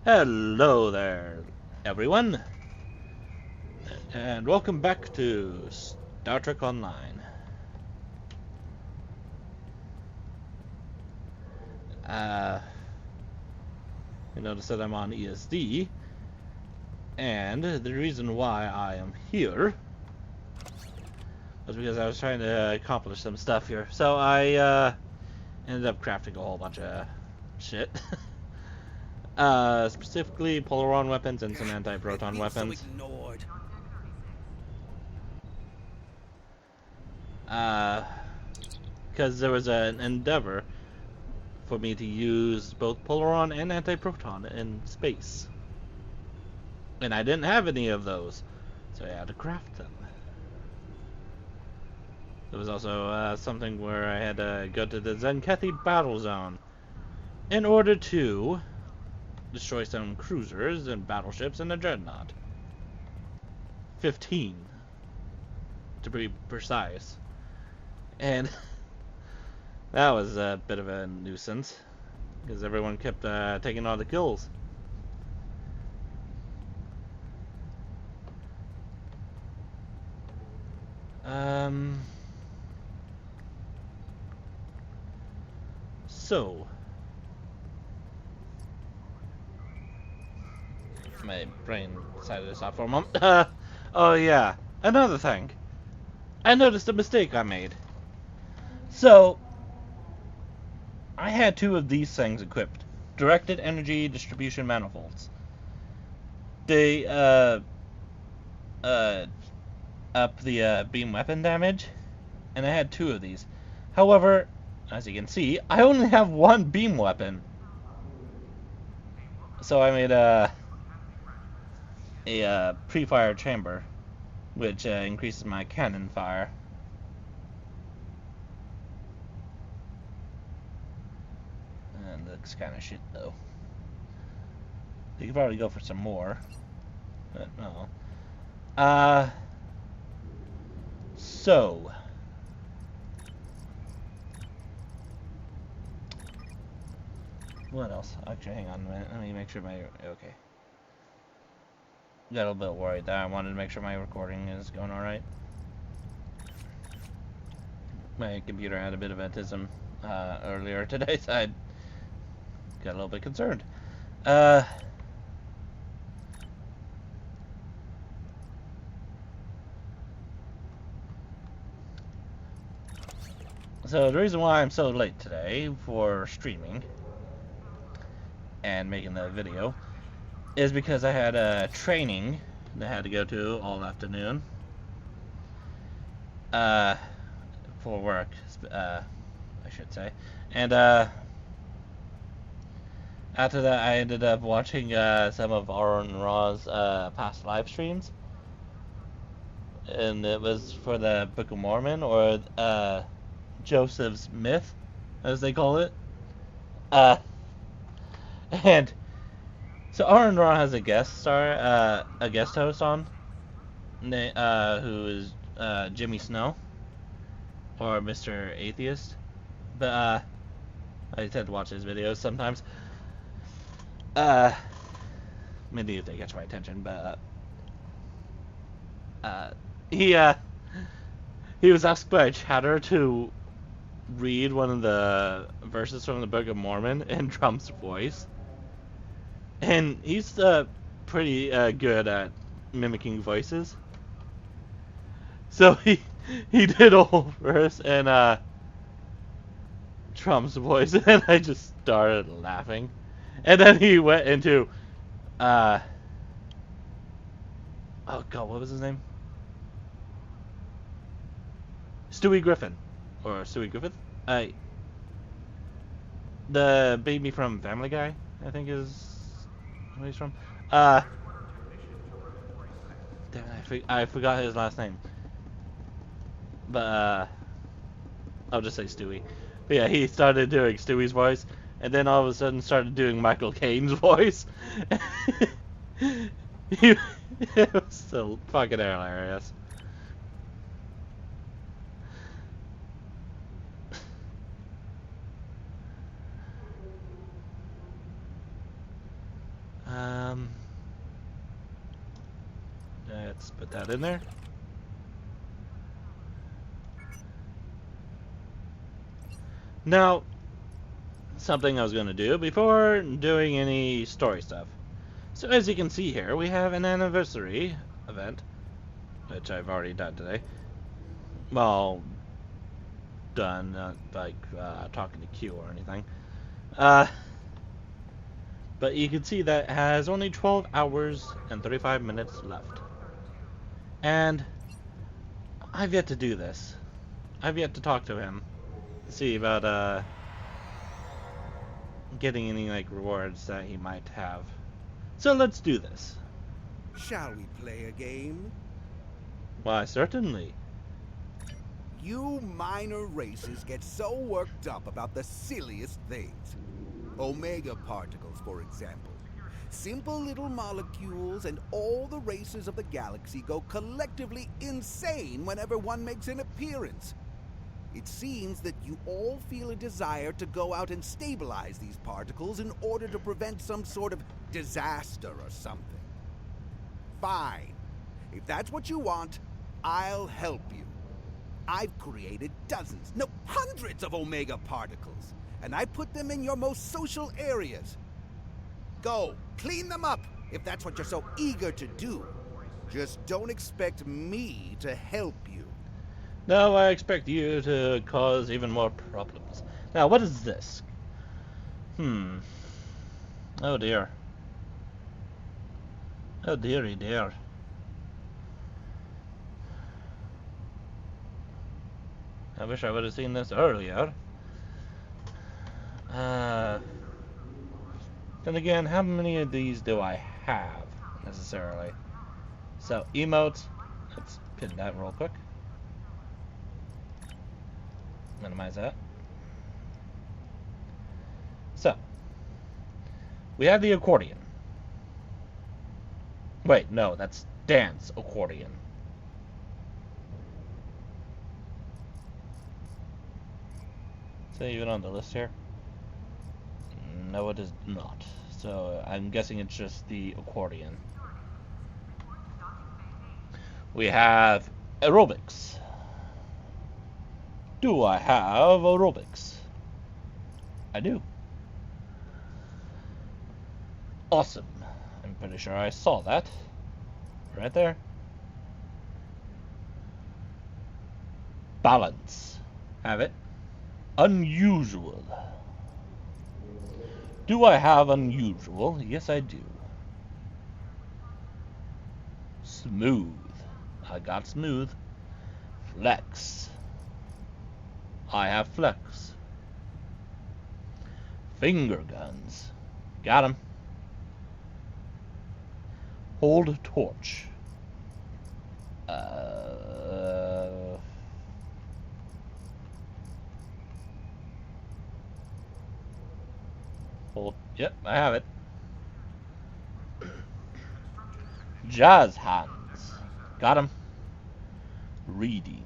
Hello there, everyone, and welcome back to Star Trek Online. Uh, you notice that I'm on ESD, and the reason why I am here was because I was trying to accomplish some stuff here. So I ended up crafting a whole bunch of shit. Specifically Polaron weapons and some anti-proton weapons. Because there was an endeavor for me to use both Polaron and anti-proton in space. And I didn't have any of those, so I had to craft them. There was also something where I had to go to the Zenkethi battle zone in order to destroy some cruisers and battleships and a dreadnought. 15, to be precise. And that was a bit of a nuisance, because everyone kept taking all the kills. So, my brain decided to stop for a moment. Oh yeah, another thing. I noticed a mistake I made. So, I had two of these things equipped. Directed energy distribution manifolds. They, up the beam weapon damage, and I had two of these. However, as you can see, I only have one beam weapon. So I made a pre-fire chamber, which increases my cannon fire. And looks kind of shit though. You could probably go for some more, but no. So what else? Actually, hang on a minute. Let me make sure my okay. Got a little bit worried there. I wanted to make sure my recording is going all right. My computer had a bit of autism earlier today, so I got a little bit concerned. So the reason why I'm so late today for streaming and making the video is because I had a training that I had to go to all afternoon for work, I should say. And after that, I ended up watching some of Aaron Ra's past live streams, and it was for the Book of Mormon, or Joseph's Myth, as they call it. And so Aaron Ra has a guest star, a guest host on, who is Jimmy Snow, or Mr. Atheist. But I tend to watch his videos sometimes. Maybe if they catch my attention, but he was asked by Chatter to read one of the verses from the Book of Mormon in Trump's voice, and he's pretty good at mimicking voices. So he did a whole verse in Trump's voice, and I just started laughing. And then he went into oh god, what was his name? Stewie Griffin, or Stewie Griffith. The baby from Family Guy, I think is where he's from. Damn it, I forgot his last name. But I'll just say Stewie. But yeah, he started doing Stewie's voice, and then all of a sudden started doing Michael Caine's voice. It was so fucking hilarious. let's put that in there. Now, something I was going to do before doing any story stuff. So as you can see here, we have an anniversary event, which I've already done today. Well, done, not like talking to Q or anything. But you can see that it has only 12 hours and 35 minutes left. And I've yet to do this. I've yet to talk to him. See about getting any like rewards that he might have. So let's do this. Shall we play a game? Why, certainly. You minor races get so worked up about the silliest things. Omega particles, for example. Simple little molecules, and all the races of the galaxy go collectively insane whenever one makes an appearance. It seems that you all feel a desire to go out and stabilize these particles in order to prevent some sort of disaster or something. Fine. If that's what you want, I'll help you. I've created dozens, no, hundreds of Omega particles, and I put them in your most social areas. Go, clean them up, if that's what you're so eager to do. Just don't expect me to help you. Now I expect you to cause even more problems. Now, what is this? Oh dear. Oh dearie dear. I wish I would have seen this earlier. Then again, how many of these do I have, necessarily? So, emotes. Let's pin that real quick. Minimize that. So, we have the accordion. Wait, no, that's dance accordion. Is that even on the list here? No, it is not. So, I'm guessing it's just the accordion. We have aerobics. Do I have aerobics? I do. Awesome. I'm pretty sure I saw that. Right there. Balance. Have it. Unusual. Do I have unusual? Yes, I do. Smooth. I got smooth. Flex. I have flex. Finger guns. Got him. Hold torch. Hold. Yep, I have it. Jazz hands. Got him. Reading.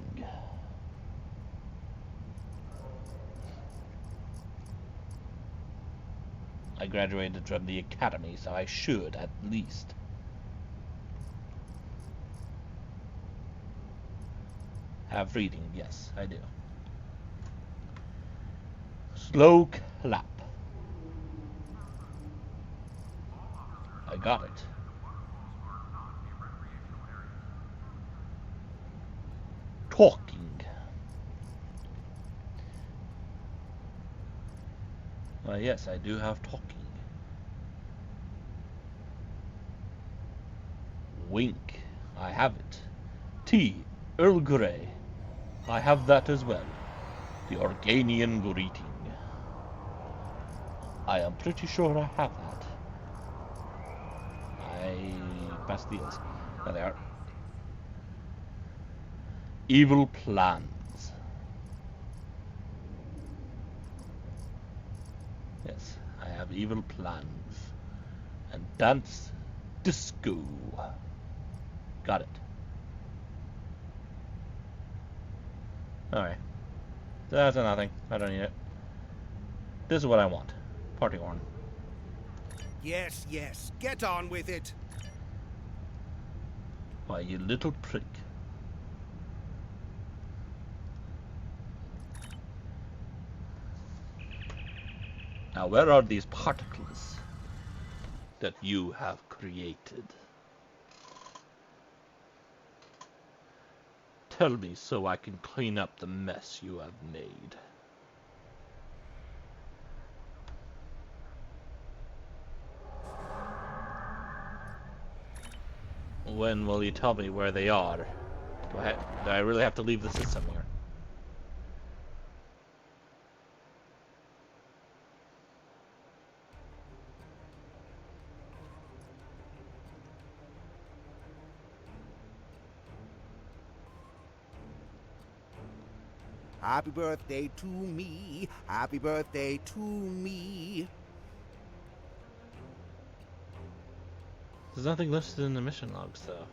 I graduated from the academy, so I should, at least. Have reading, yes, I do. Slow clap. I got it. Talking. Yes, I do have talking. Wink. I have it. Tea. Earl Grey. I have that as well. The Organian greeting. I am pretty sure I have that. Pastilles. There they are. Evil plans. Yes, I have evil plans. And dance disco. Got it. Alright. That's nothing. I don't need it. This is what I want. Party horn. Yes, yes, get on with it. Why, you little prick. Now, where are these particles that you have created? Tell me so I can clean up the mess you have made. When will you tell me where they are? Do I really have to leave the system here? Happy birthday to me. Happy birthday to me. There's nothing listed in the mission logs, though.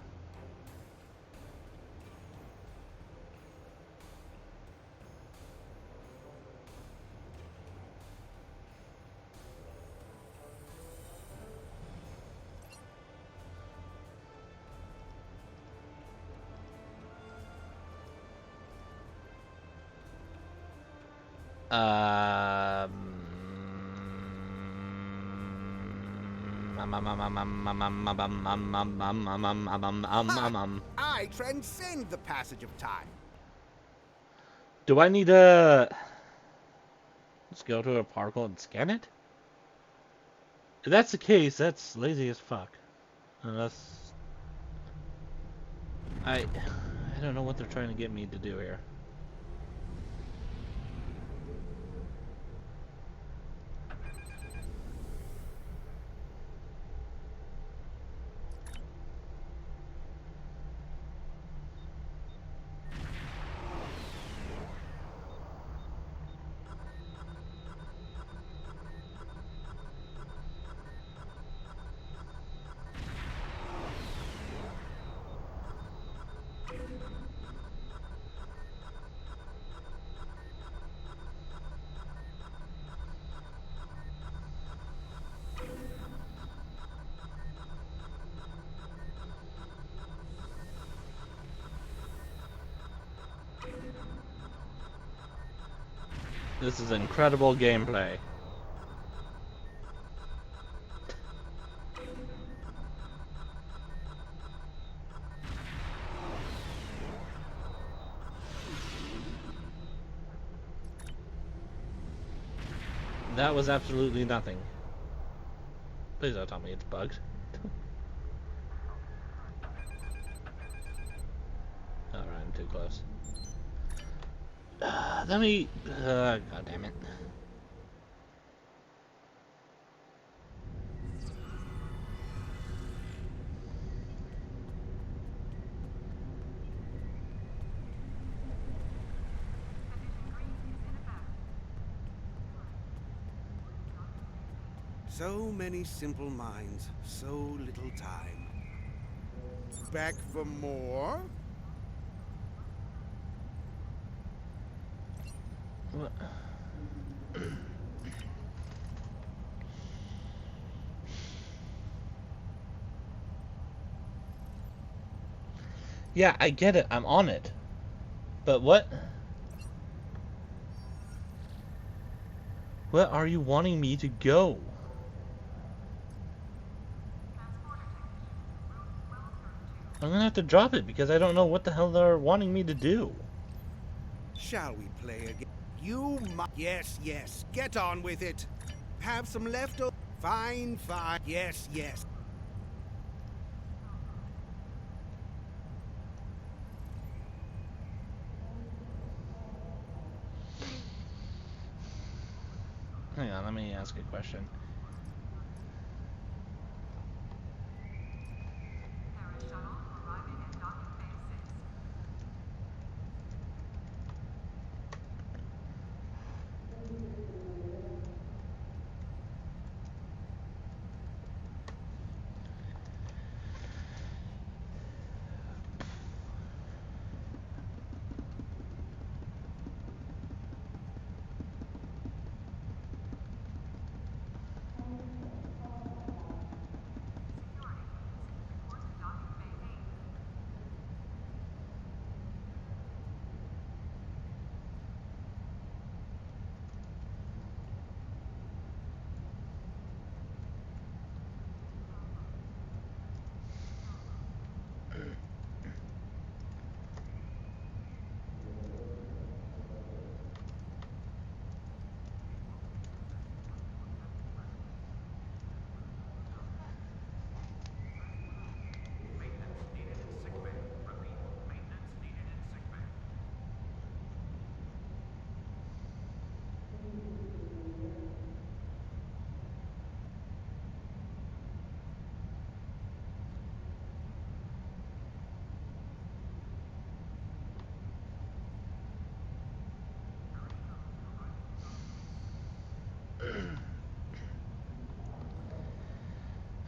I transcend the passage of time. Do I need to just go to a particle and scan it? If that's the case, that's lazy as fuck. Unless I don't know what they're trying to get me to do here. This is incredible gameplay. That was absolutely nothing. Please don't tell me it's bugged. Alright, I'm too close. Let me... God damn it. So many simple minds, so little time. Back for more? What? Yeah, I get it. I'm on it. But what? Where are you wanting me to go? I'm gonna have to drop it because I don't know what the hell they're wanting me to do. Shall we play again? Yes, yes. Get on with it. Have some leftover. Fine, fine. Yes, yes. Hang on, let me ask a question.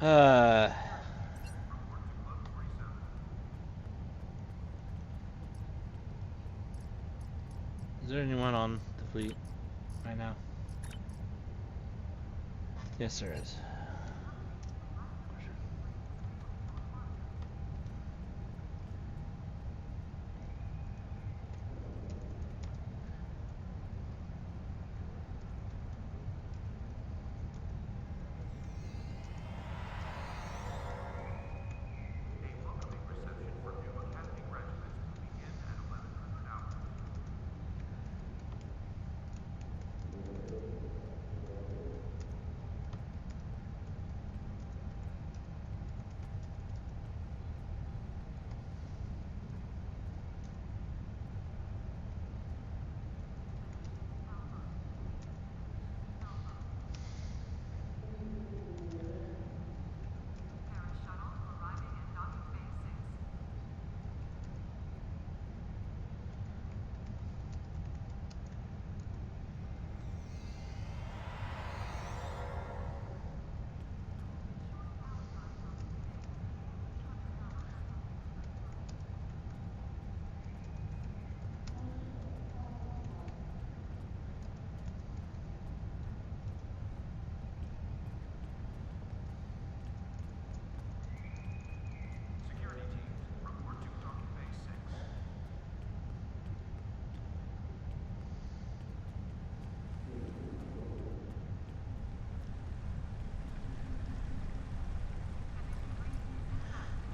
Uh, is there anyone on the fleet right now? Yes, there is.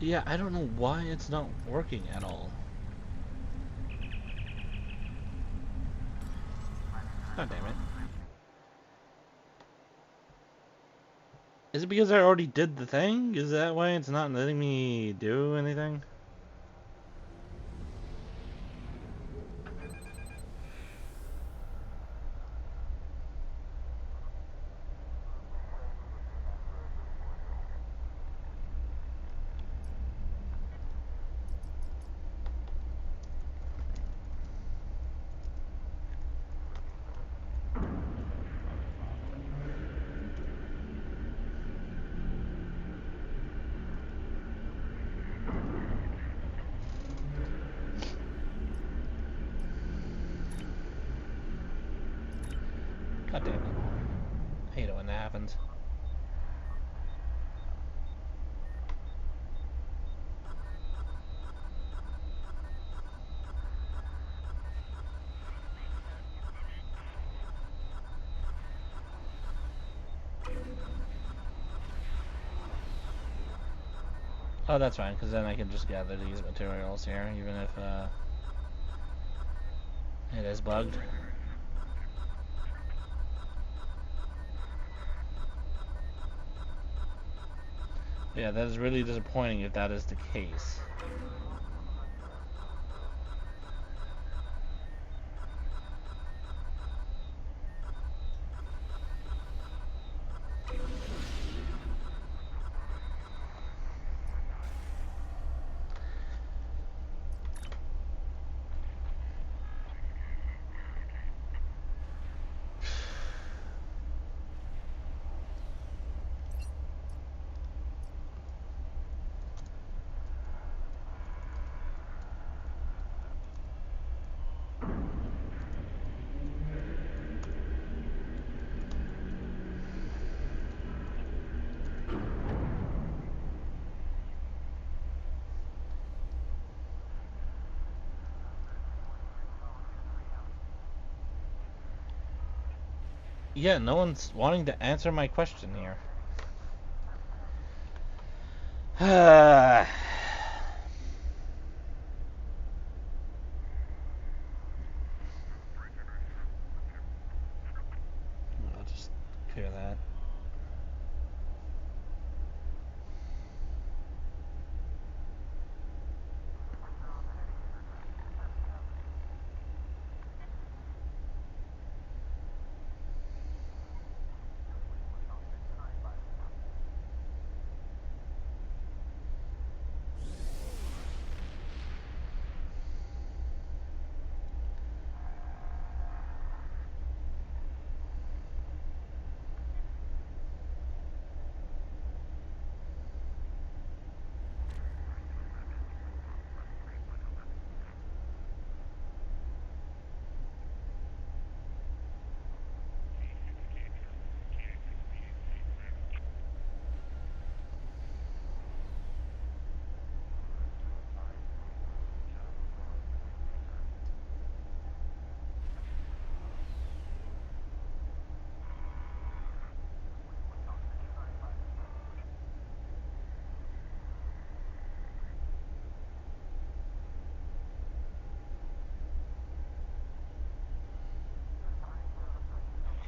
Yeah, I don't know why it's not working at all. God damn it. Is it because I already did the thing? Is that why it's not letting me do anything? God damn it. I hate it when that happens. Oh, that's fine, because then I can just gather these materials here, even if it is bugged. Yeah, that is really disappointing if that is the case. Yeah, no one's wanting to answer my question here. I'll just clear that.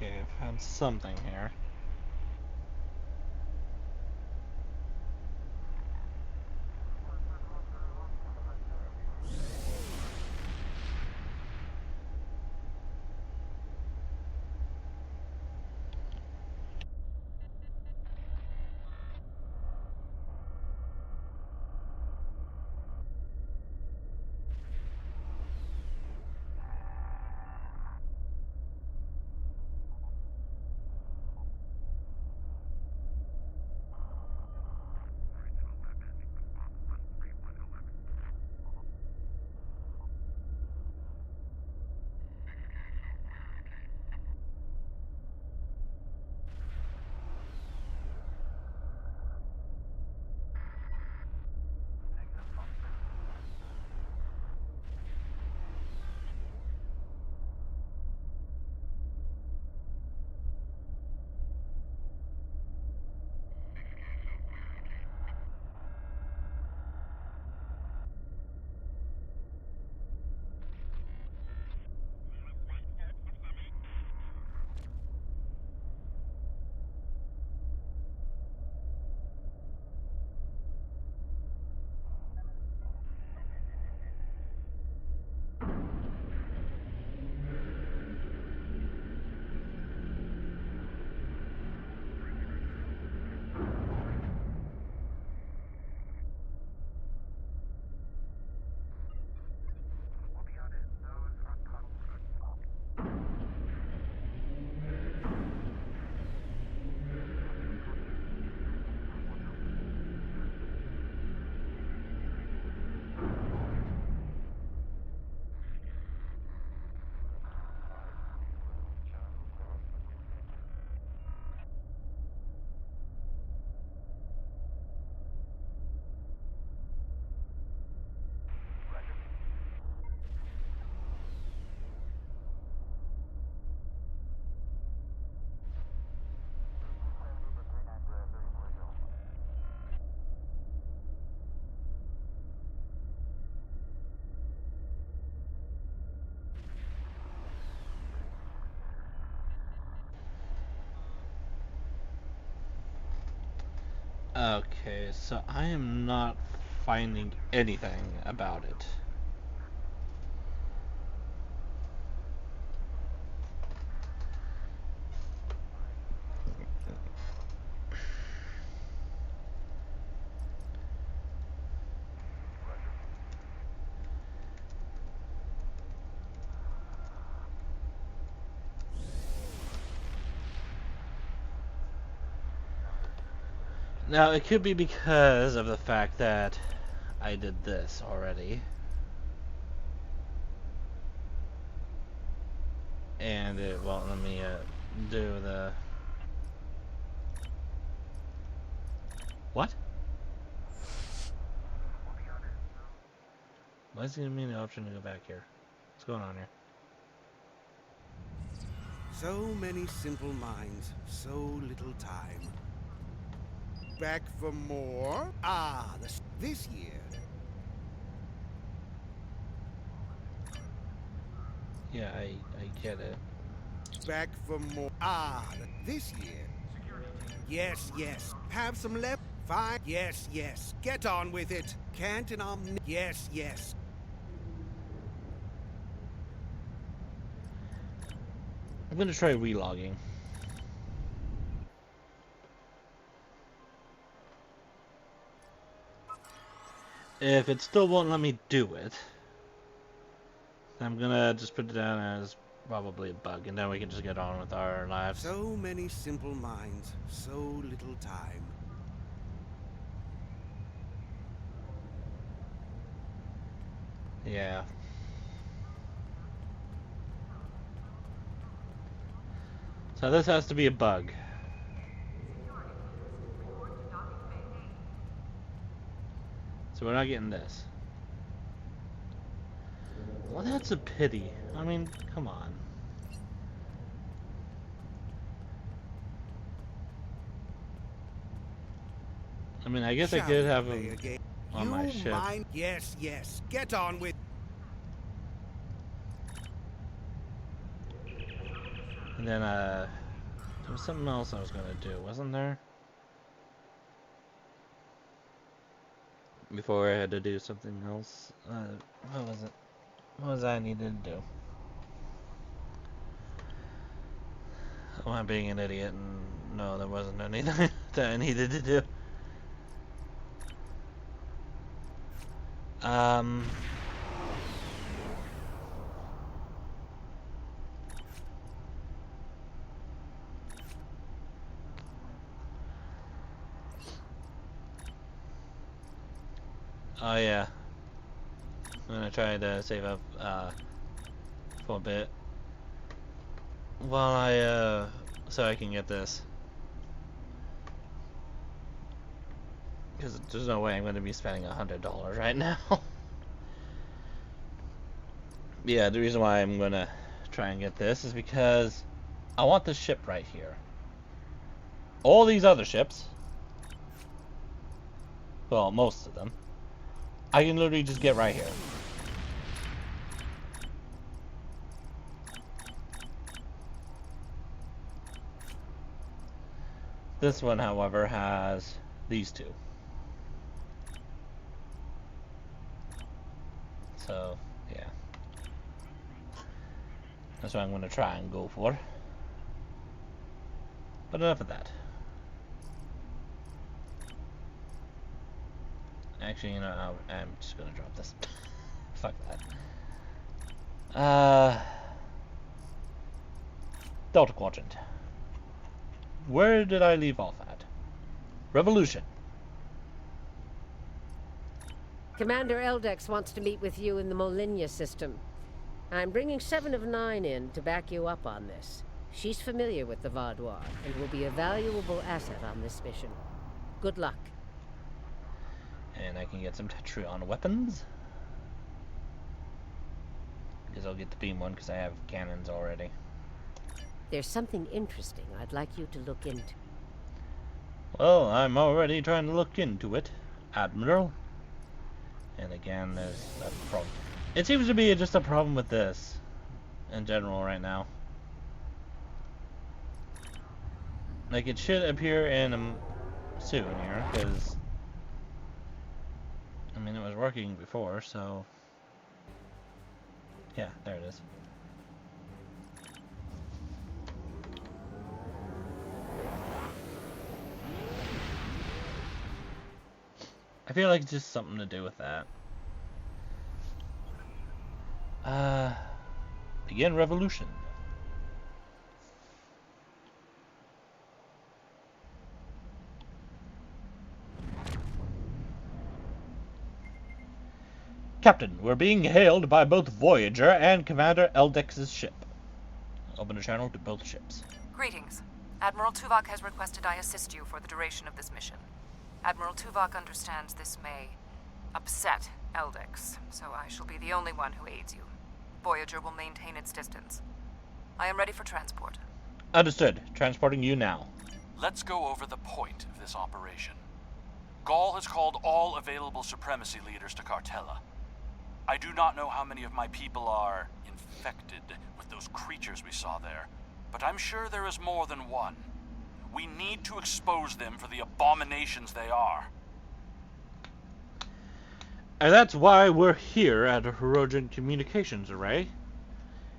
Okay, I've found something here. Okay, so I am not finding anything about it. Now, it could be because of the fact that I did this already. And it won't let me do the... What? Why is it giving me the option to go back here? What's going on here? So many simple minds, so little time. Back for more? Ah, this year. Yeah, I get it. Back for more. Ah, this year. Yes, yes. Have some left. Fine. Yes, yes. Get on with it. Can't and yes, yes. I'm gonna try relogging. If it still won't let me do it, I'm gonna just put it down as probably a bug, and then we can just get on with our lives. So many simple minds, so little time. Yeah. So this has to be a bug. So we're not getting this. Well, that's a pity. I mean, come on. I mean, I guess I could have him on my ship. Yes, yes. Get on with. And then, there was something else I was gonna do, wasn't there? Before I had to do something else. What was it? What was I needed to do? Oh, I'm being an idiot, and no, there wasn't anything that I needed to do. Um... Oh yeah, I'm gonna try to save up for a bit while so I can get this, because there's no way I'm gonna be spending $100 right now. Yeah, the reason why I'm gonna try and get this is because I want this ship right here. All these other ships, well, most of them, I can literally just get right here. This one, however, has these two. So, yeah. That's what I'm going to try and go for. But enough of that. Actually, you know, I'm just going to drop this. Fuck that. Delta Quadrant. Where did I leave off at? Revolution. Commander Eldex wants to meet with you in the Molinia system. I'm bringing 7 of 9 in to back you up on this. She's familiar with the Vaudois and will be a valuable asset on this mission. Good luck. And I can get some Tetrion weapons. Because I'll get the beam one because I have cannons already. There's something interesting I'd like you to look into. Well, I'm already trying to look into it, Admiral. And again, there's a problem. It seems to be just a problem with this in general right now. Like, it should appear in soon here, because I mean, it was working before, so yeah, there it is. I feel like it's just something to do with that. Begin revolution. Captain, we're being hailed by both Voyager and Commander Eldex's ship. Open a channel to both ships. Greetings. Admiral Tuvok has requested I assist you for the duration of this mission. Admiral Tuvok understands this may upset Eldex, so I shall be the only one who aids you. Voyager will maintain its distance. I am ready for transport. Understood. Transporting you now. Let's go over the point of this operation. Gaul has called all available supremacy leaders to Cartella. I do not know how many of my people are infected with those creatures we saw there, but I'm sure there is more than one. We need to expose them for the abominations they are. And that's why we're here at a Hirogen Communications Array.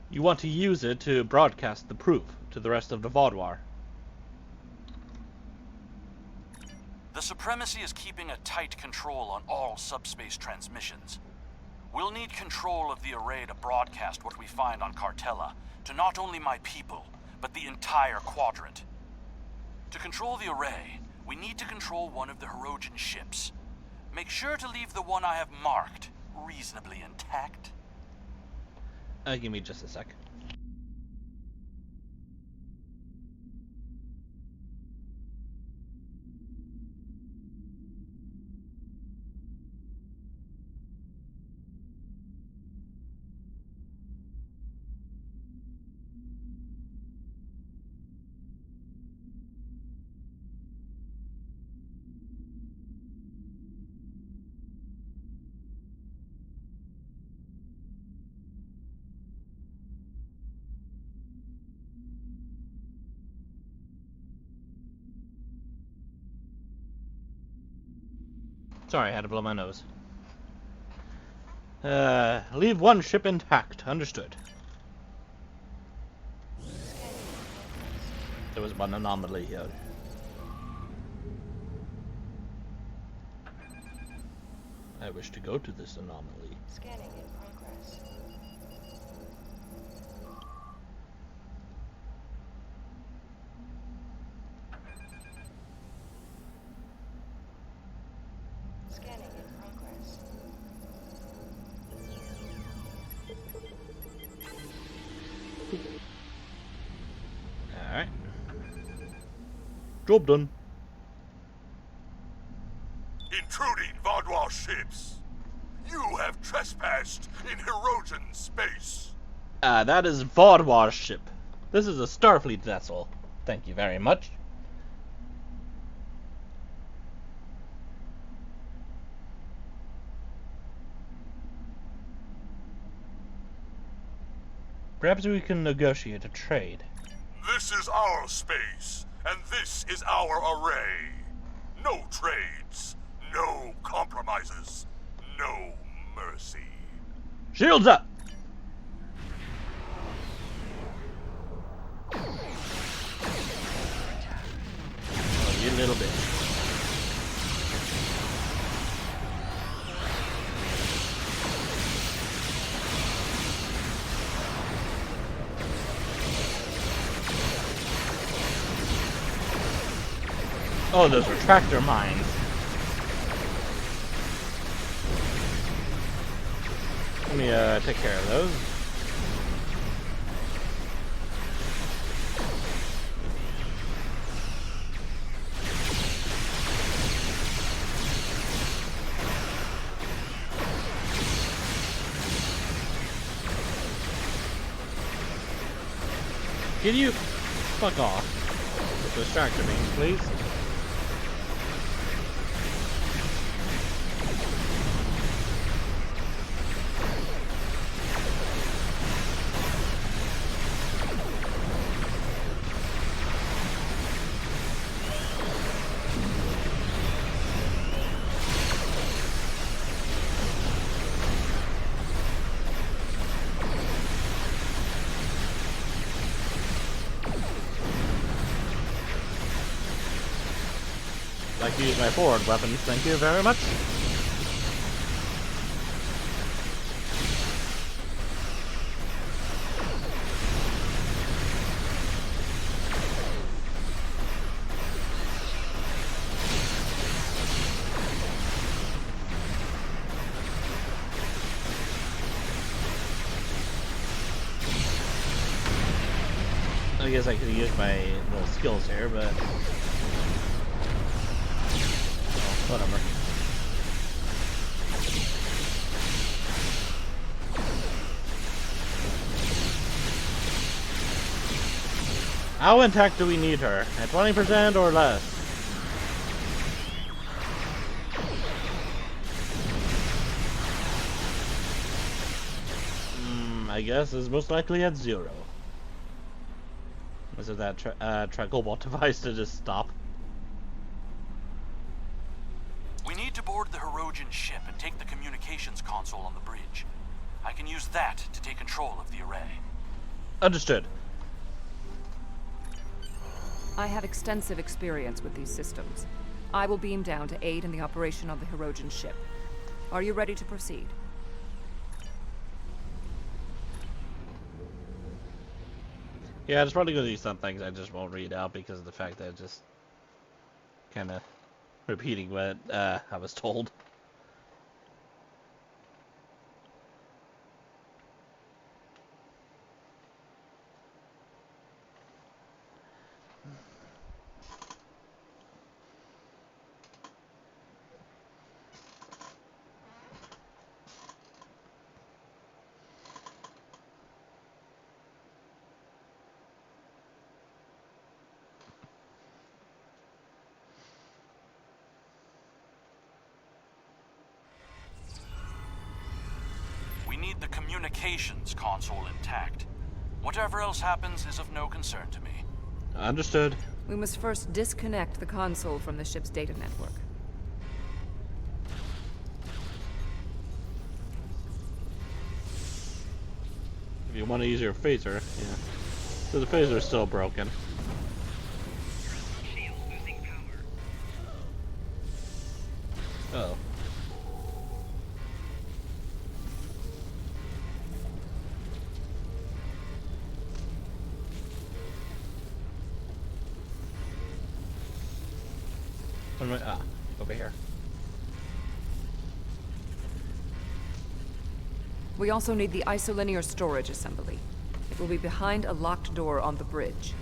You want to use it to broadcast the proof to the rest of the Vaudoir. The Supremacy is keeping a tight control on all subspace transmissions. We'll need control of the array to broadcast what we find on Cartella to not only my people, but the entire quadrant. To control the array, we need to control one of the Hirogen ships. Make sure to leave the one I have marked reasonably intact. Give me just a sec. Sorry, I had to blow my nose. Leave one ship intact. Understood. There was one anomaly here. I wish to go to this anomaly. Scanning in progress. Scanning in progress. Alright. Job done. Intruding Vaudois ships! You have trespassed in Herogen space! That is Vaudois ship. This is a Starfleet vessel. Thank you very much. Perhaps we can negotiate a trade. This is our space, and this is our array. No trades, no compromises, no mercy. Shields up! Oh, you little bitch. Oh, those are tractor mines. Let me take care of those. Can you fuck off with those tractor beams, please? I'd like to use my forward weapons, thank you very much. I guess I could use my little skills here, but whatever. How intact do we need her? At 20% or less? I guess is most likely at 0. Is it that Tragobot device to just stop? We need to board the Herogen ship and take the communications console on the bridge. I can use that to take control of the array. Understood. I have extensive experience with these systems. I will beam down to aid in the operation of the Herogen ship. Are you ready to proceed? Yeah, there's probably going to be some things I just won't read out because of the fact that I'm just kind of repeating what I was told. We need the communications console intact. Whatever else happens is of no concern to me. Understood. We must first disconnect the console from the ship's data network. If you want to use your phaser, yeah. So the phaser's still broken. Oh. Over here. We also need the isolinear storage assembly. It will be behind a locked door on the bridge.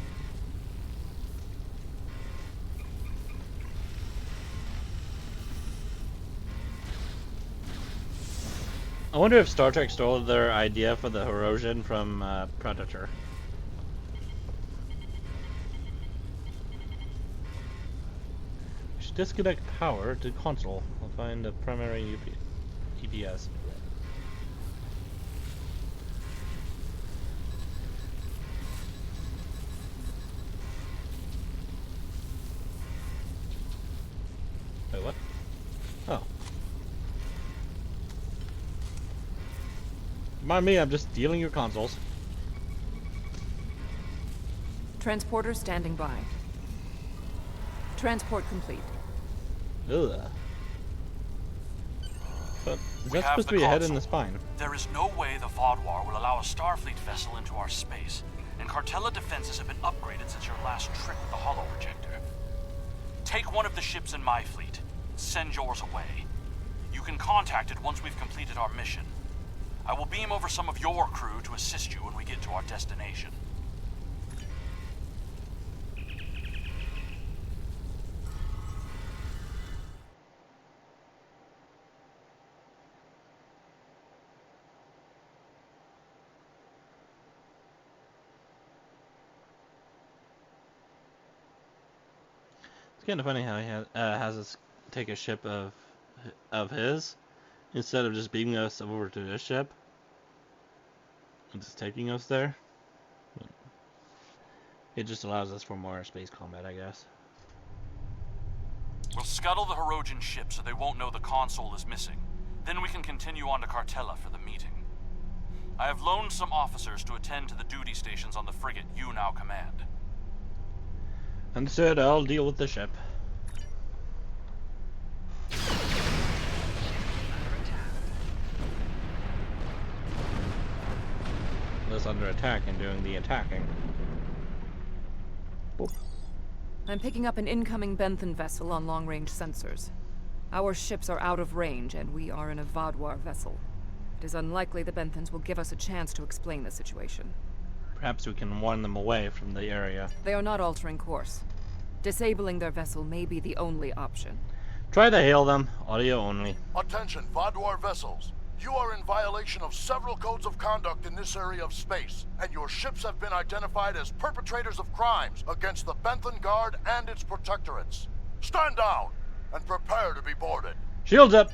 I wonder if Star Trek stole their idea for the Herosian from Predator. We should disconnect power to console. I'll find the primary EPS. Wait, what? Oh. Mind me, I'm just stealing your consoles. Transporter standing by. Transport complete. Ugh. But is We that have supposed to the be a head in console. the spine? There is no way the Vaadwaur will allow a Starfleet vessel into our space, and Cartella defenses have been upgraded since your last trip with the holo projector. Take one of the ships in my fleet. Send yours away. You can contact it once we've completed our mission. I will beam over some of your crew to assist you when we get to our destination. It's kind of funny how he has us take a ship of his instead of just beaming us over to this ship and just taking us there. It just allows us for more space combat, I guess. We'll scuttle the Herosian ship so they won't know the console is missing. Then we can continue on to Cartella for the meeting. I have loaned some officers to attend to the duty stations on the frigate you now command. Understood, I'll deal with the ship. Liz under attack and doing the attacking. Boop. I'm picking up an incoming Benthan vessel on long-range sensors. Our ships are out of range, and we are in a Vaadwaur vessel. It is unlikely the Benthans will give us a chance to explain the situation. Perhaps we can warn them away from the area. They are not altering course. Disabling their vessel may be the only option. Try to hail them, audio only. Attention, Vaadwaur vessels. You are in violation of several codes of conduct in this area of space, and your ships have been identified as perpetrators of crimes against the Benthan Guard and its protectorates. Stand down and prepare to be boarded. Shields up!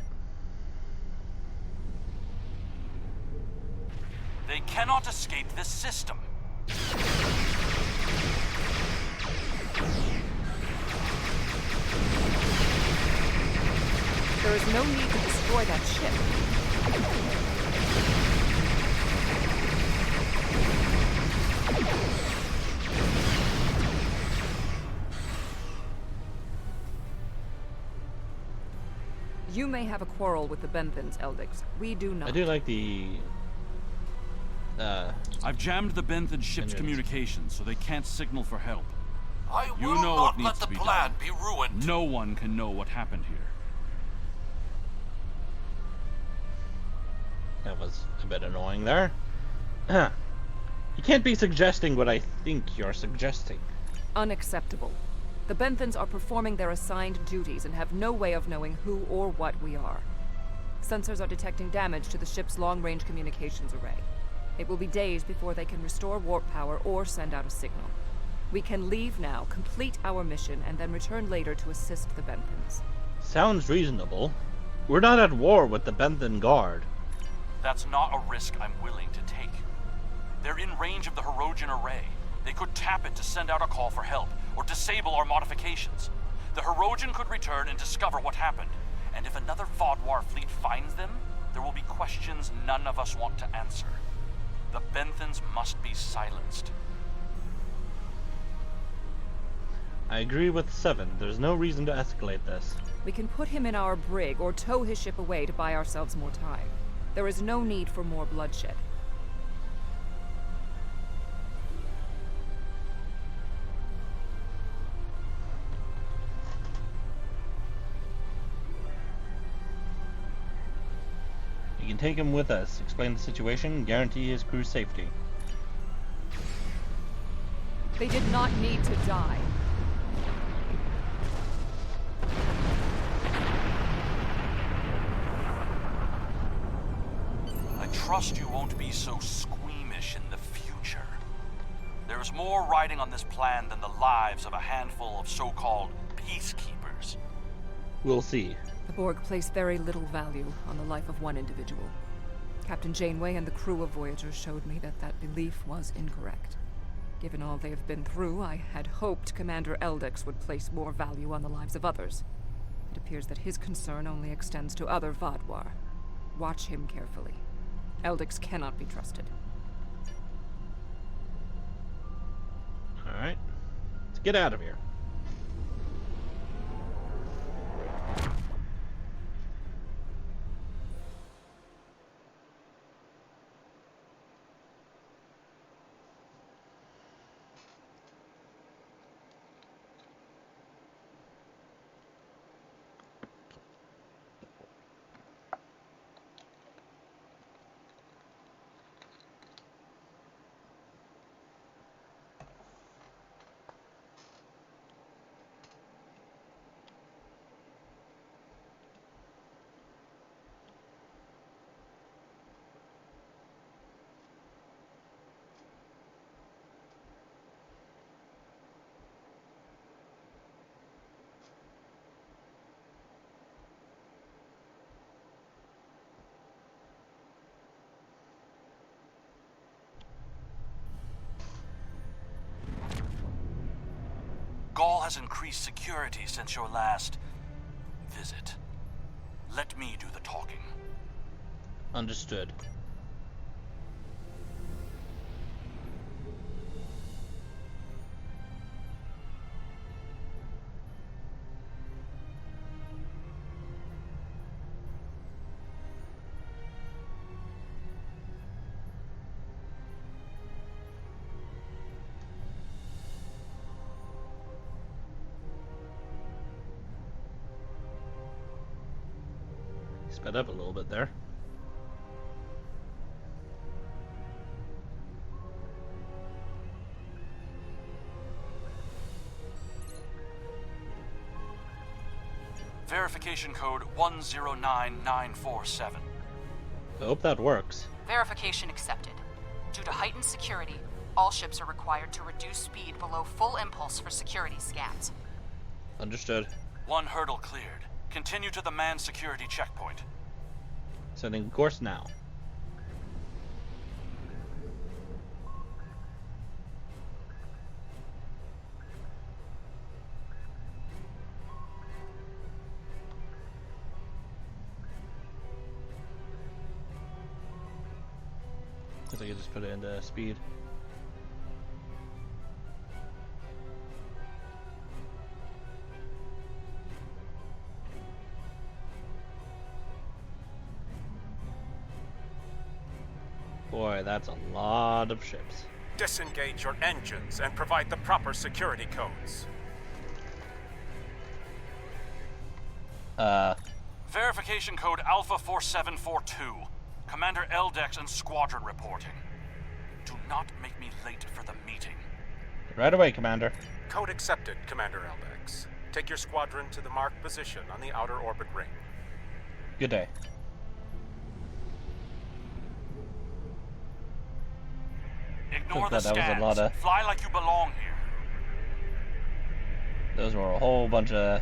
They cannot escape this system. There is no need to destroy that ship. You may have a quarrel with the Benthans, Eldix. We do not. I do like the... I've jammed the Benthan ship's Engines. communications so they can't signal for help. I You will know not what let needs the to be plan done. be ruined. No one can know what happened here. That was a bit annoying there. You can't be suggesting what I think you're suggesting. Unacceptable. The Benthans are performing their assigned duties and have no way of knowing who or what we are. Sensors are detecting damage to the ship's long-range communications array. It will be days before they can restore warp power or send out a signal. We can leave now, complete our mission, and then return later to assist the Benthans. Sounds reasonable. We're not at war with the Benthan Guard. That's not a risk I'm willing to take. They're in range of the Herosian array. They could tap it to send out a call for help, or disable our modifications. The Herosian could return and discover what happened. And if another Vaadwaur fleet finds them, there will be questions none of us want to answer. The Benthans must be silenced. I agree with 7. There's no reason to escalate this. We can put him in our brig or tow his ship away to buy ourselves more time. There is no need for more bloodshed. You can take him with us, explain the situation, guarantee his crew's safety. They did not need to die. I trust you won't be so squeamish in the future. There is more riding on this plan than the lives of a handful of so-called peacekeepers. We'll see. The Borg place very little value on the life of one individual. Captain Janeway and the crew of Voyager showed me that that belief was incorrect. Given all they have been through, I had hoped Commander Eldex would place more value on the lives of others. It appears that his concern only extends to other Vaadwaur. Watch him carefully. Eldex cannot be trusted. Alright. Let's get out of here. Gaul has increased security since your last visit. Let me do the talking. Understood. Sped up a little bit there. Verification code 109947. I hope that works. Verification accepted. Due to heightened security, all ships are required to reduce speed below full impulse for security scans. Understood. One hurdle cleared. Continue to the manned security checkpoint. Setting course now. Looks like I just put it into speed. Boy, that's a lot of ships. Disengage your engines and provide the proper security codes. Verification code Alpha 4742. Commander Eldex and squadron reporting. Do not make me late for the meeting. Right away, Commander. Code accepted, Commander Eldex. Take your squadron to the marked position on the outer orbit ring. Good day. Ignore the That was a scans. lot of- Fly like you belong here. Those were a whole bunch of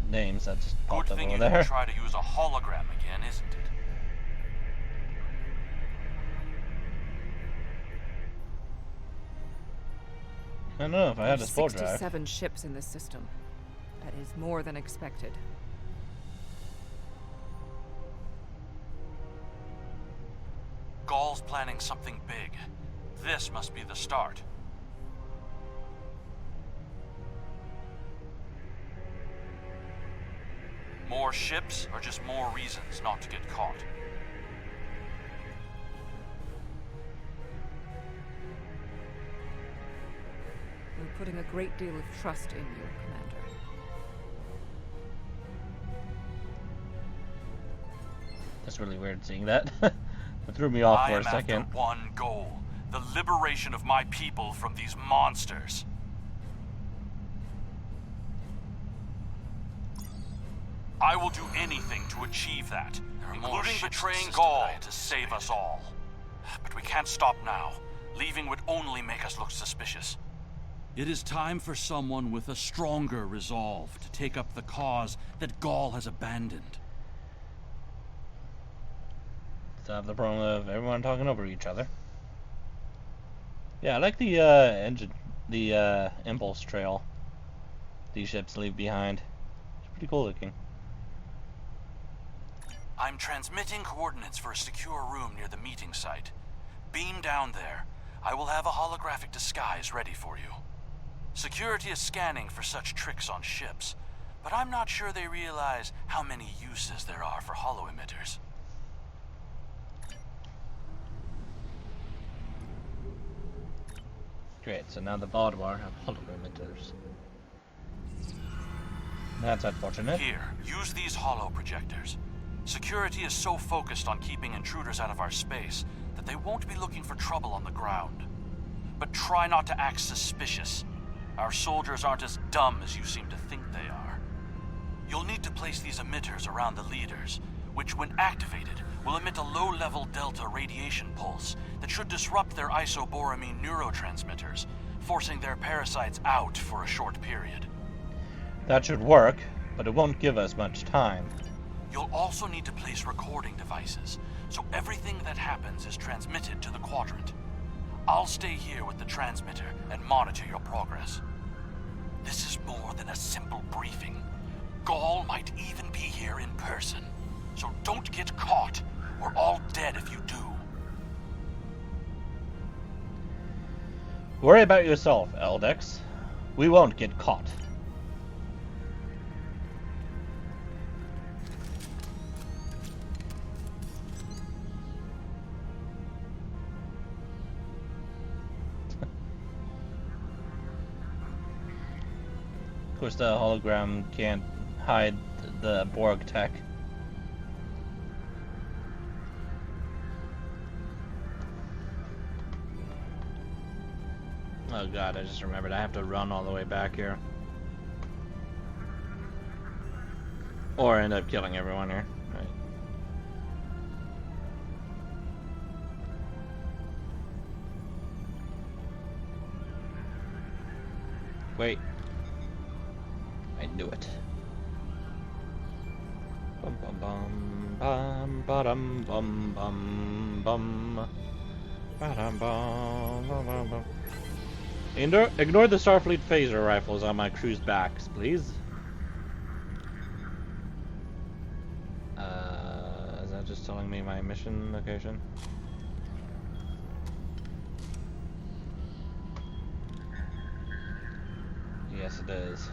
names that just Good popped up thing over you there. didn't try to use a hologram again, isn't it? I don't know if I had a There's spore drive. 67 ships in this system. That is more than expected. Gaul's planning something big. This must be the start. More ships, or just more reasons not to get caught? We're putting a great deal of trust in you, Commander. That's really weird seeing that. It threw me off for a second. I am after one goal. The liberation of my people from these monsters. I will do anything to achieve that, including betraying Gaul to save us all. But we can't stop now. Leaving would only make us look suspicious. It is time for someone with a stronger resolve to take up the cause that Gaul has abandoned. Still have the problem of everyone talking over each other. Yeah, I like the impulse trail these ships leave behind. It's pretty cool looking. I'm transmitting coordinates for a secure room near the meeting site. Beam down there. I will have a holographic disguise ready for you. Security is scanning for such tricks on ships, but I'm not sure they realize how many uses there are for holo-emitters. Great, so now the Vaadwaur have holo-emitters. That's unfortunate. Here, use these holo projectors. Security is so focused on keeping intruders out of our space that they won't be looking for trouble on the ground. But try not to act suspicious. Our soldiers aren't as dumb as you seem to think they are. You'll need to place these emitters around the leaders, which when activated will emit a low-level delta radiation pulse that should disrupt their isoboramine neurotransmitters, forcing their parasites out for a short period. That should work, but it won't give us much time. You'll also need to place recording devices, so everything that happens is transmitted to the quadrant. I'll stay here with the transmitter and monitor your progress. This is more than a simple briefing. Gaul might even be here in person, so don't get caught. We're all dead if you do. Worry about yourself, Eldex. We won't get caught. Of course, the hologram can't hide the Borg tech. Oh god, I just remembered I have to run all the way back here. Or end up killing everyone here. Right. Wait. I knew it. Bum bum bum bum ba-dum bum bum bum ba-dum bum bum bum bum. Ignore the Starfleet phaser rifles on my crew's backs, please. Is that just telling me my mission location? Yes, it is.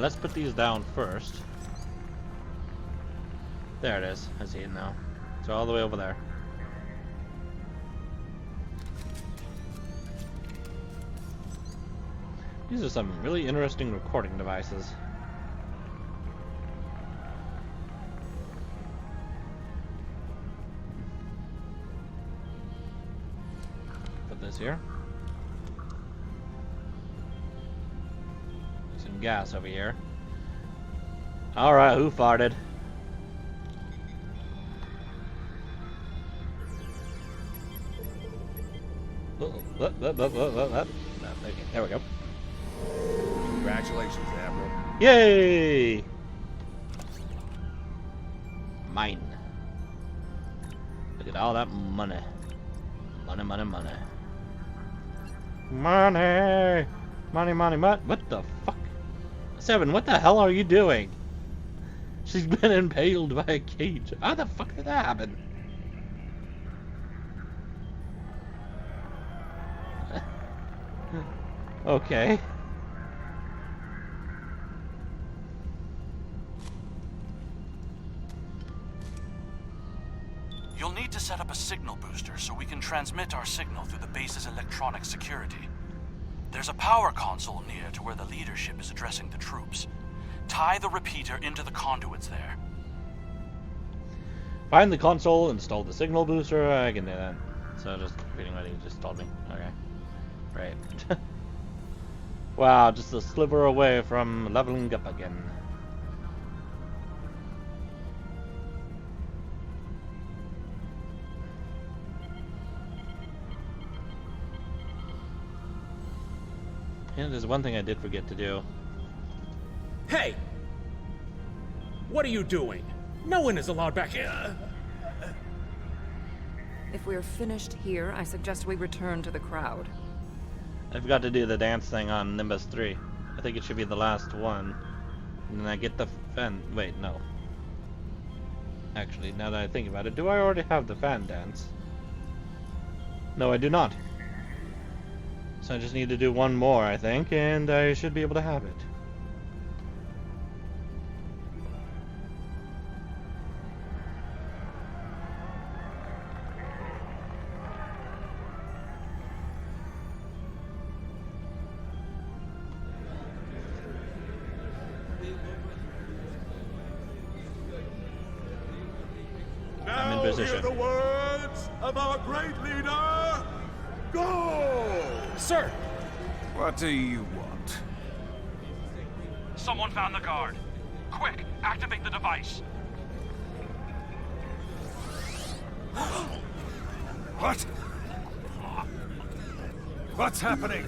Let's put these down first. There it is. I see it now. So all the way over there. These are some really interesting recording devices. Put this here. Some gas over here. Alright, who farted? Okay, there we go. Congratulations, Admiral. Yay! Mine. Look at all that money. Money, money, money. Money! Money, money, money. What the fuck? Seven, what the hell are you doing? She's been impaled by a cage. How the fuck did that happen? Okay. You'll need to set up a signal booster so we can transmit our signal through the base's electronic security. There's a power console near to where the leadership is addressing the troops. Tie the repeater into the conduits there. Find the console, install the signal booster. I can do that. So just reading what he just told me. Okay. Right. Wow, just a sliver away from leveling up again. And there's one thing I did forget to do. Hey! What are you doing? No one is allowed back here. If we're finished here, I suggest we return to the crowd. I forgot to do the dance thing on Nimbus 3. I think it should be the last one. And then I get the fan. Wait, no. Actually, now that I think about it, do I already have the fan dance? No, I do not. So I just need to do one more, I think, and I should be able to have it. I'm in position. Hear the words of our great leader. Go! Sir! What do you want? Someone found the guard. Quick, activate the device. What? What's happening?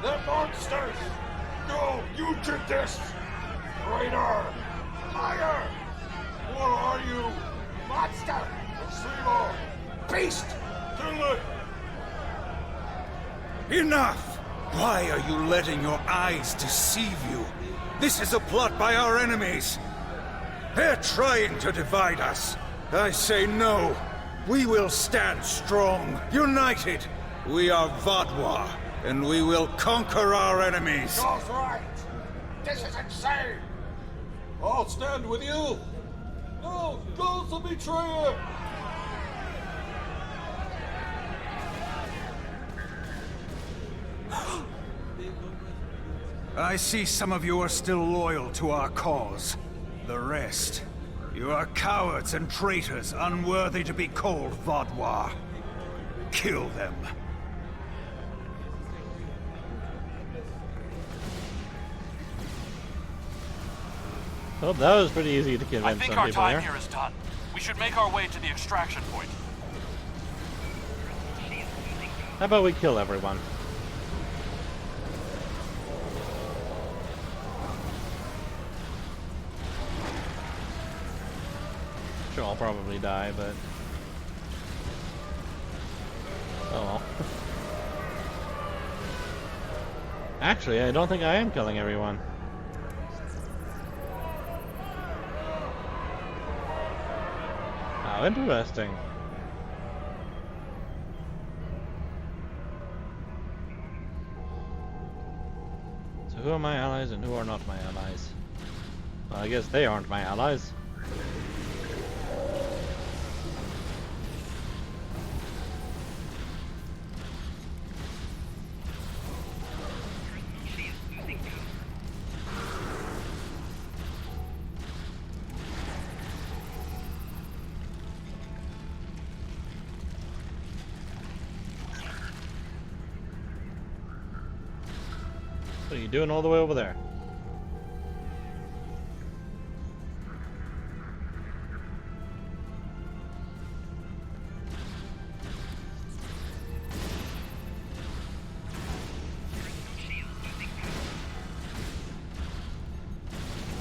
They're monsters! No, you did this! Traitor! Liar! What are you? Monster! Deceiver! Beast! Kill it! Enough! Why are you letting your eyes deceive you? This is a plot by our enemies. They're trying to divide us. I say no. We will stand strong, united. We are Vadwa, and we will conquer our enemies. That's right! This is insane! I'll stand with you! No! Don't the betrayer! I see some of you are still loyal to our cause. The rest, you are cowards and traitors unworthy to be called Vadwa. Kill them. Well, that was pretty easy to convince I think some our people time here. here is done. We should make our way to the extraction point. How about we kill everyone? Sure, I'll probably die, but... oh well. Actually, I don't think I am killing everyone. How interesting. So who are my allies and who are not my allies? Well, I guess they aren't my allies. What are you doing all the way over there?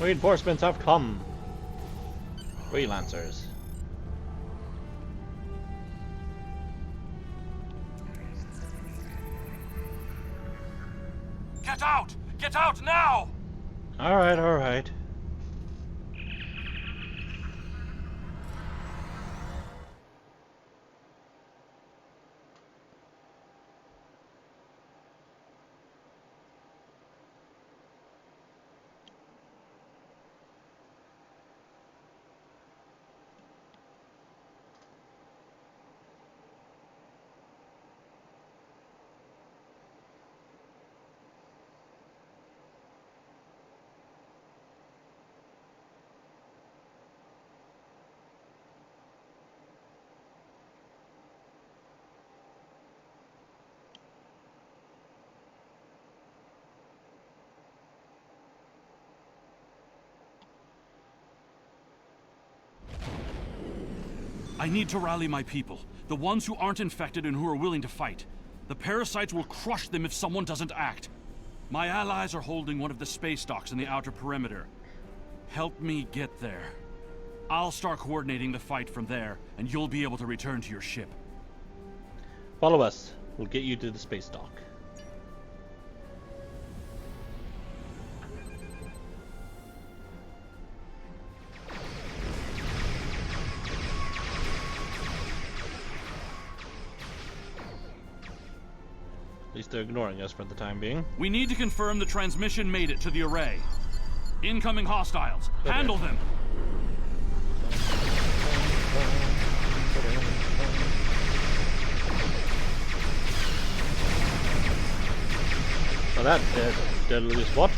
Reinforcements have come. Freelancers. Get out! Get out now! Alright, alright. I need to rally my people. The ones who aren't infected and who are willing to fight. The parasites will crush them if someone doesn't act. My allies are holding one of the space docks in the outer perimeter. Help me get there. I'll start coordinating the fight from there, and you'll be able to return to your ship. Follow us. We'll get you to the space dock. At least they're ignoring us for the time being. We need to confirm the transmission made it to the array. Incoming hostiles. Okay. Handle them. Oh, that did lose what?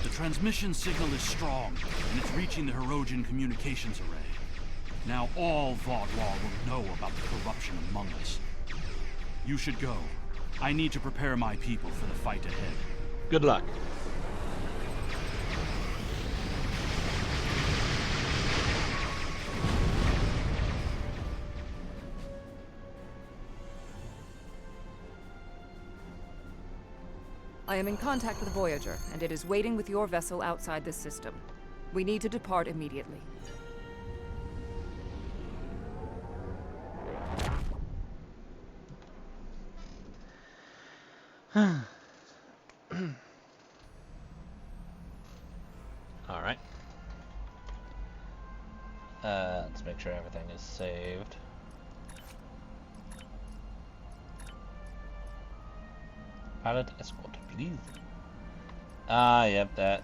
The transmission signal is strong, and it's reaching the Hirogen communications array. Now all Vaudlaw will know about the corruption among us. You should go. I need to prepare my people for the fight ahead. Good luck. I am in contact with Voyager, and it is waiting with your vessel outside this system. We need to depart immediately. Alright. Let's make sure everything is saved. Pilot escort, please. Yep, that's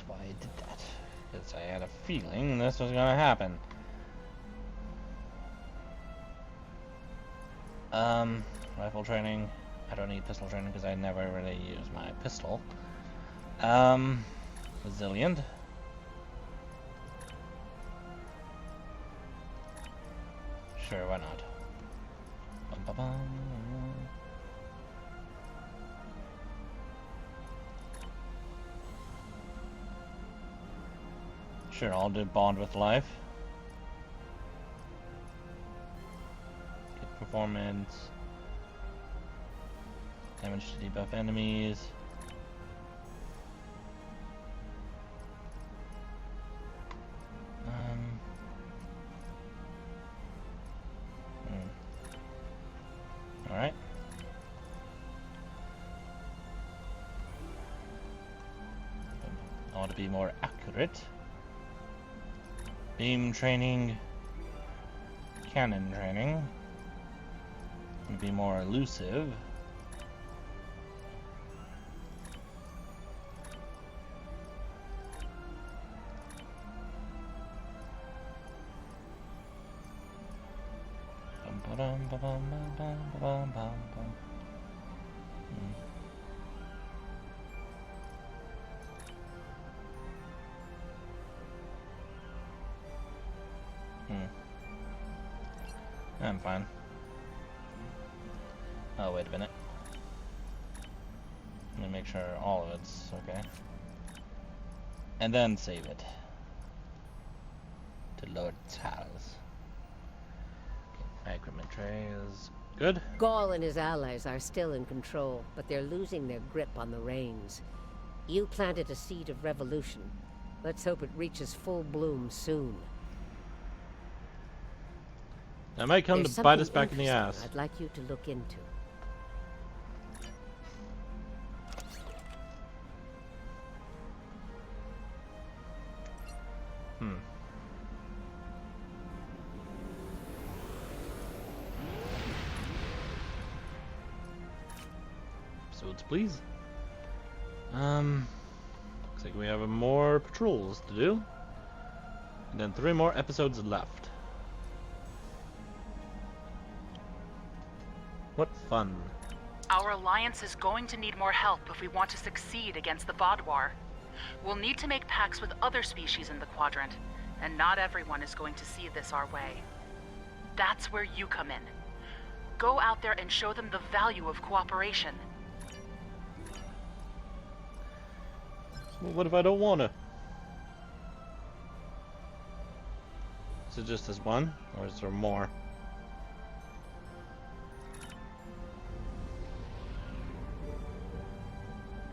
why I did that. Because I had a feeling this was gonna happen. Rifle training. I don't need pistol training because I never really use my pistol. Resilient. Sure, why not? Bum, bum, bum. Sure, I'll do bond with life. Get performance. Damage to debuff enemies. Alright. I want to be more accurate. Beam training. Cannon training. And be more elusive. I'm fine. Oh, wait a minute. Let me make sure all of it's okay. And then save it. To Lord's house. Okay, equipment tray is good. Gaul and his allies are still in control, but they're losing their grip on the reins. You planted a seed of revolution. Let's hope it reaches full bloom soon. That might come There's to bite us something back in the interesting ass. I'd like you to look into. Episodes, please. Looks like we have more patrols to do. And then 3 more episodes left. What fun. Our alliance is going to need more help if we want to succeed against the Vaadwaur. We'll need to make pacts with other species in the Quadrant, and not everyone is going to see this our way. That's where you come in. Go out there and show them the value of cooperation. Well, what if I don't wanna? Is it just this one, or is there more?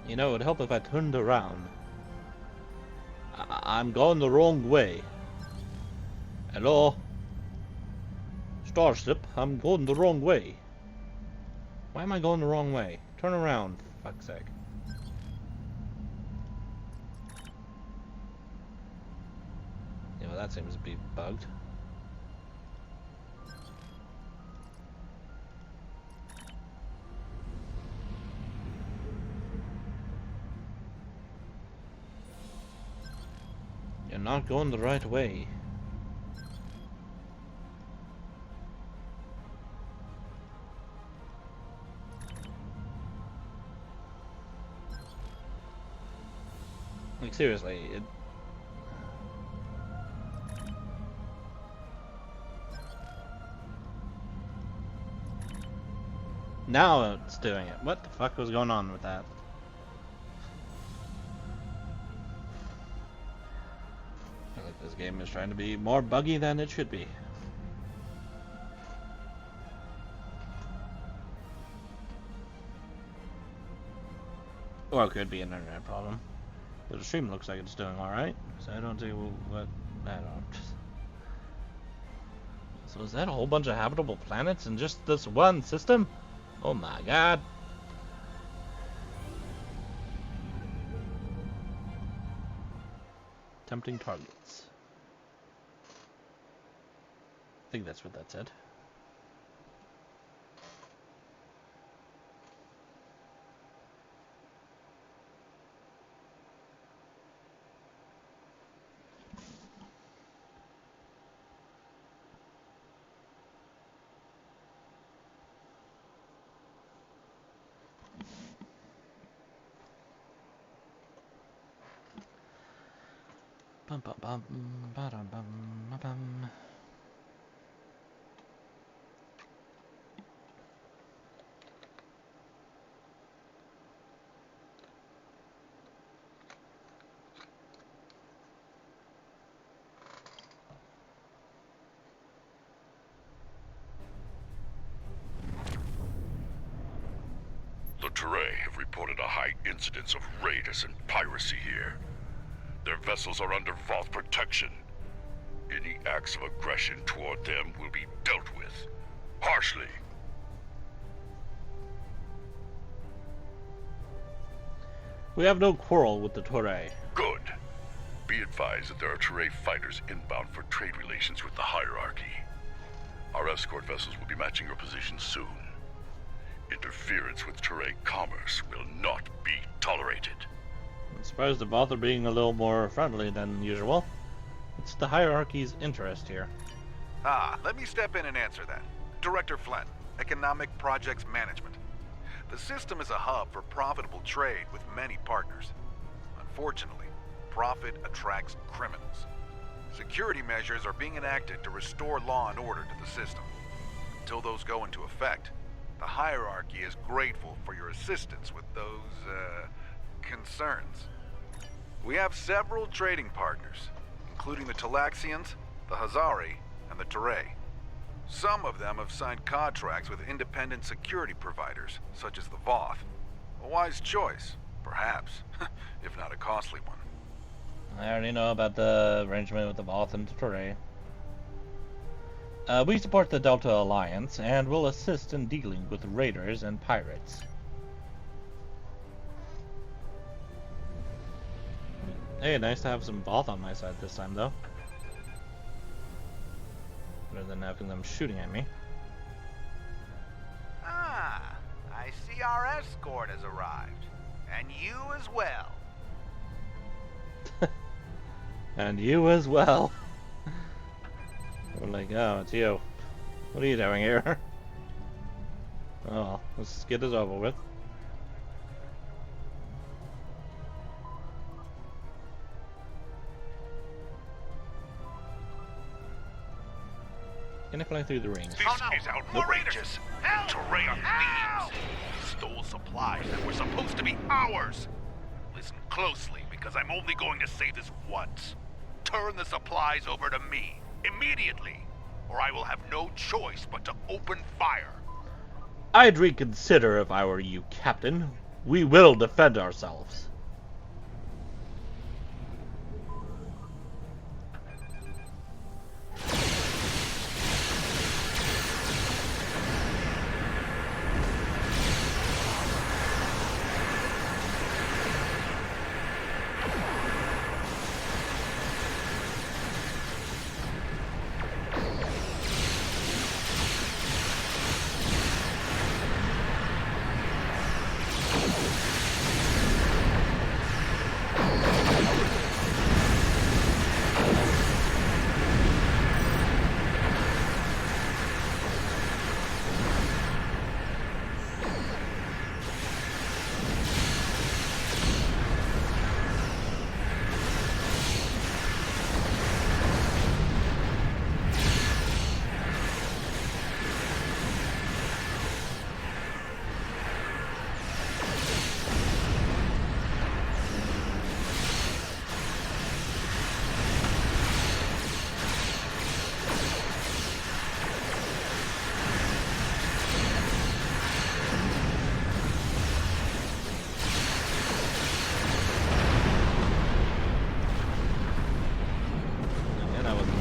You know, it'd help if I turned around. I'm going the wrong way. Hello? Starship, I'm going the wrong way. Why am I going the wrong way? Turn around, for fuck's sake. Yeah, well, that seems to be bugged. You're not going the right way. Like, seriously, it... Now it's doing it. What the fuck was going on with that? I feel like this game is trying to be more buggy than it should be. Or it could be an internet problem. But the stream looks like it's doing alright, so I don't see what... I don't... So is that a whole bunch of habitable planets in just this one system? Oh my god. Tempting targets. I think that's what that said. Bum bum bum ba-dum bum ba-bum. The Teray have reported a high incidence of raiders and piracy here. Their vessels are under Voth protection. Any acts of aggression toward them will be dealt with harshly. We have no quarrel with the Teray. Good. Be advised that there are Teray fighters inbound for trade relations with the hierarchy. Our escort vessels will be matching your position soon. Interference with Teray commerce will not be tolerated. I'm surprised the Voth are being a little more friendly than usual. What's the hierarchy's interest here? Let me step in and answer that. Director Flynn, Economic Projects Management. The system is a hub for profitable trade with many partners. Unfortunately, profit attracts criminals. Security measures are being enacted to restore law and order to the system. until those go into effect, the hierarchy is grateful for your assistance with those, concerns. We have several trading partners, including the Talaxians, the Hazari, and the Teray. Some of them have signed contracts with independent security providers, such as the Voth. A wise choice, perhaps, if not a costly one. I already know about the arrangement with the Voth and the Teray. We support the Delta Alliance, and will assist in dealing with raiders and pirates. Hey, nice to have some Voth on my side this time, though. Rather than having them shooting at me. Ah, I see our escort has arrived. And you as well. And you as well. We're like, oh, it's you. What are you doing here? Oh, let's get this over with. Can I fly through the rings? This is outrageous. Teray are thieves. Stole supplies that were supposed to be ours. Listen closely, because I'm only going to say this once. Turn the supplies over to me, immediately, or I will have no choice but to open fire. I'd reconsider if I were you, Captain. We will defend ourselves.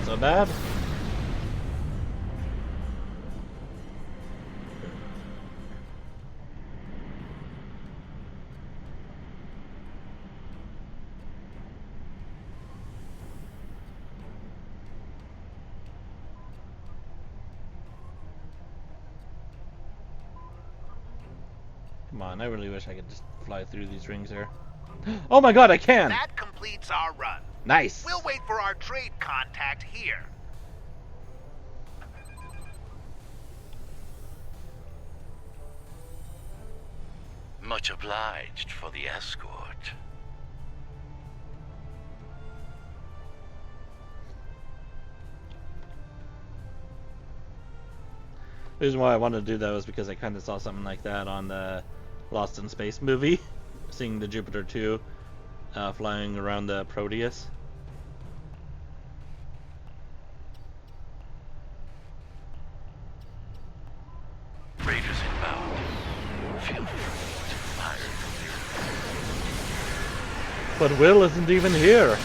So bad. Come on, I really wish I could just fly through these rings here. Oh my god, I can! That completes our run. Nice! We'll wait for our trade contact here. Much obliged for the escort. The reason why I wanted to do that was because I kind of saw something like that on the Lost in Space movie. Seeing the Jupiter 2 flying around the Proteus. Raiders inbound. Feel free to fire from But Will isn't even here.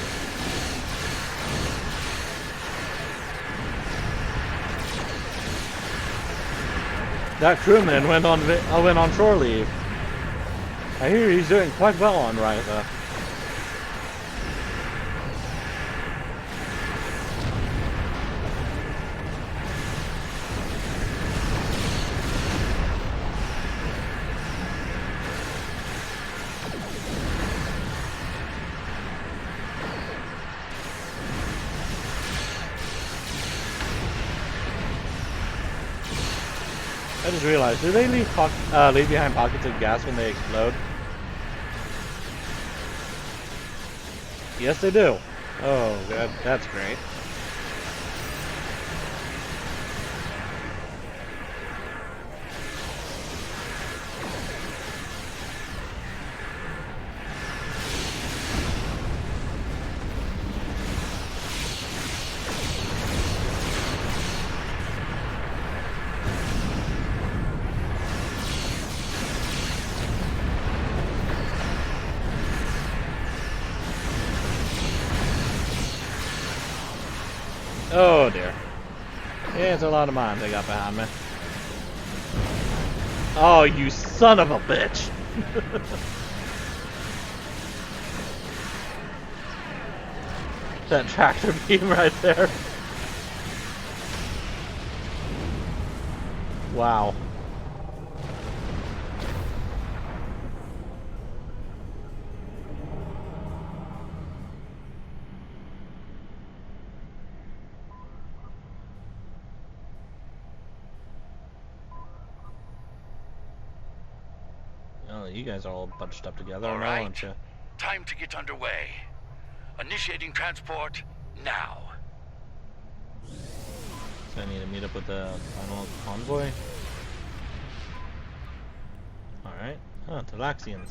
That crewman went on shore leave. I hear he's doing quite well on Rytha. I just realized, do they leave behind pockets of gas when they explode? Yes, they do. Oh, that's great. Oh dear. Yeah, it's a lot of mines they got behind me. Oh, you son of a bitch! That tractor beam right there. Wow. Oh, you guys are all bunched up together All now, right. aren't you? Time to get underway. Initiating transport now. So I need to meet up with the final convoy. Alright. Huh, Talaxians.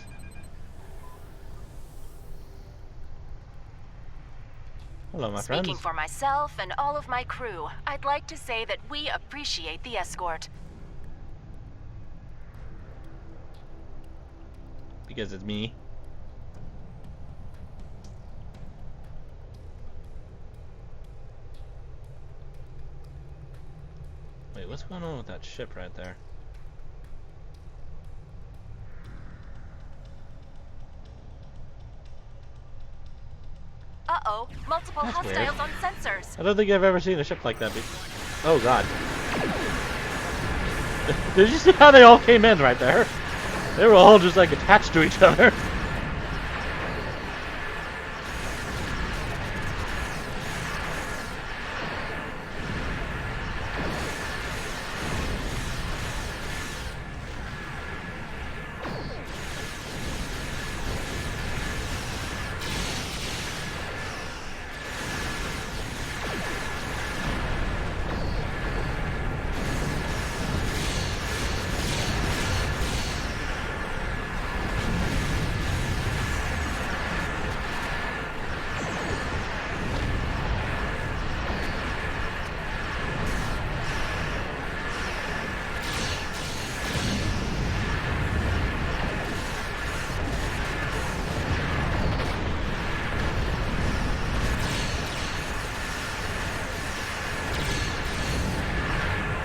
Hello, my Speaking friends. for myself and all of my crew, I'd like to say that we appreciate the escort. Because it's me. Wait, what's going on with that ship right there? Uh-oh, multiple That's hostiles weird. on sensors. I don't think I've ever seen a ship like that before. Oh god. Did you see how they all came in right there? They were all just like attached to each other.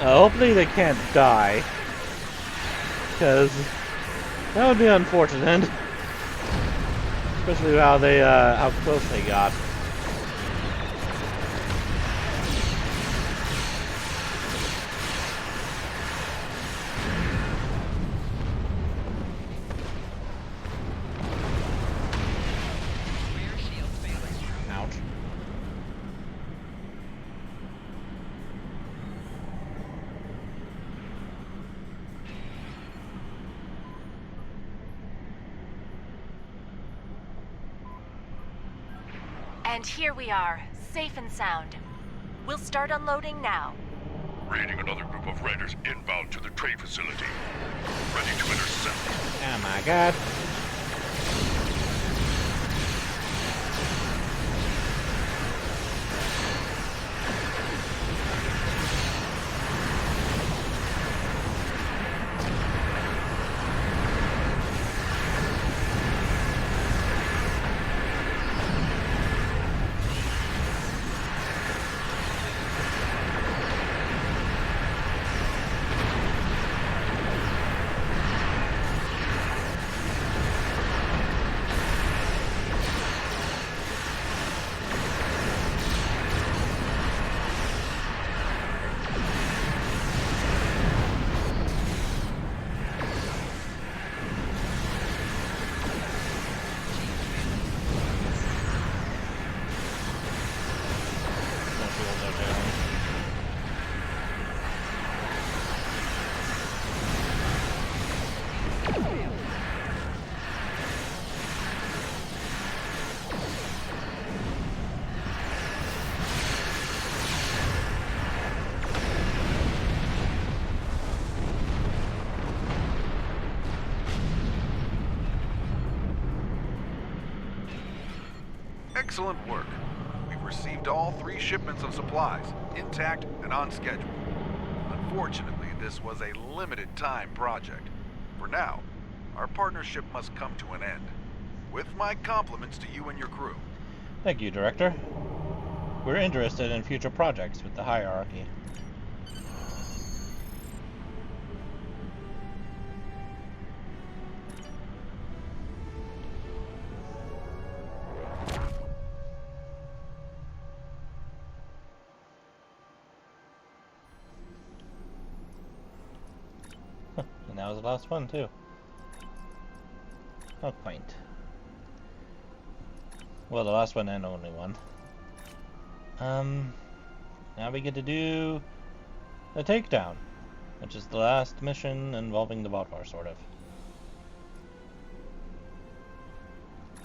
Hopefully they can't die, because that would be unfortunate, especially how close they got. Ouch. And here we are, safe and sound. We'll start unloading now. Raiding another group of raiders inbound to the trade facility. Ready to intercept. Oh my god. Excellent work. We've received all 3 shipments of supplies, intact and on schedule. Unfortunately, this was a limited time project. For now, our partnership must come to an end. With my compliments to you and your crew. Thank you, Director. We're interested in future projects with the hierarchy. And that was the last one, too. How quaint. Well, the last one and only one. Now we get to do a takedown, which is the last mission involving the Vaadwaur, sort of.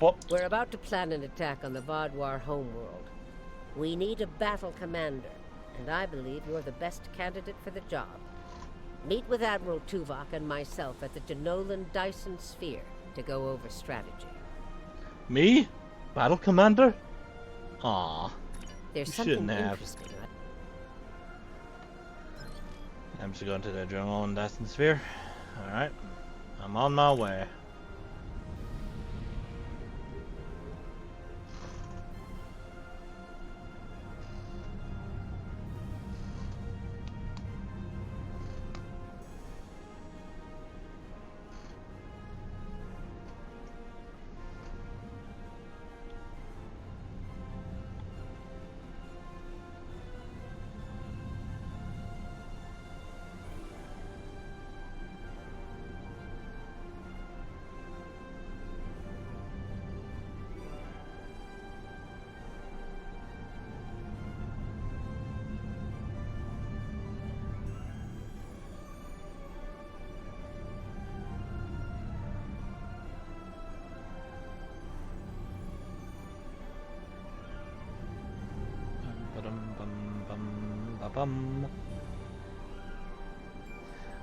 Whoop. We're about to plan an attack on the Vaadwaur homeworld. We need a battle commander, and I believe you're the best candidate for the job. Meet with Admiral Tuvok and myself at the Jenolan Dyson Sphere to go over strategy. Me? Battle commander? Aw. There's You something shouldn't have. interesting. I'm just going to the Jenolan Dyson Sphere. Alright. I'm on my way.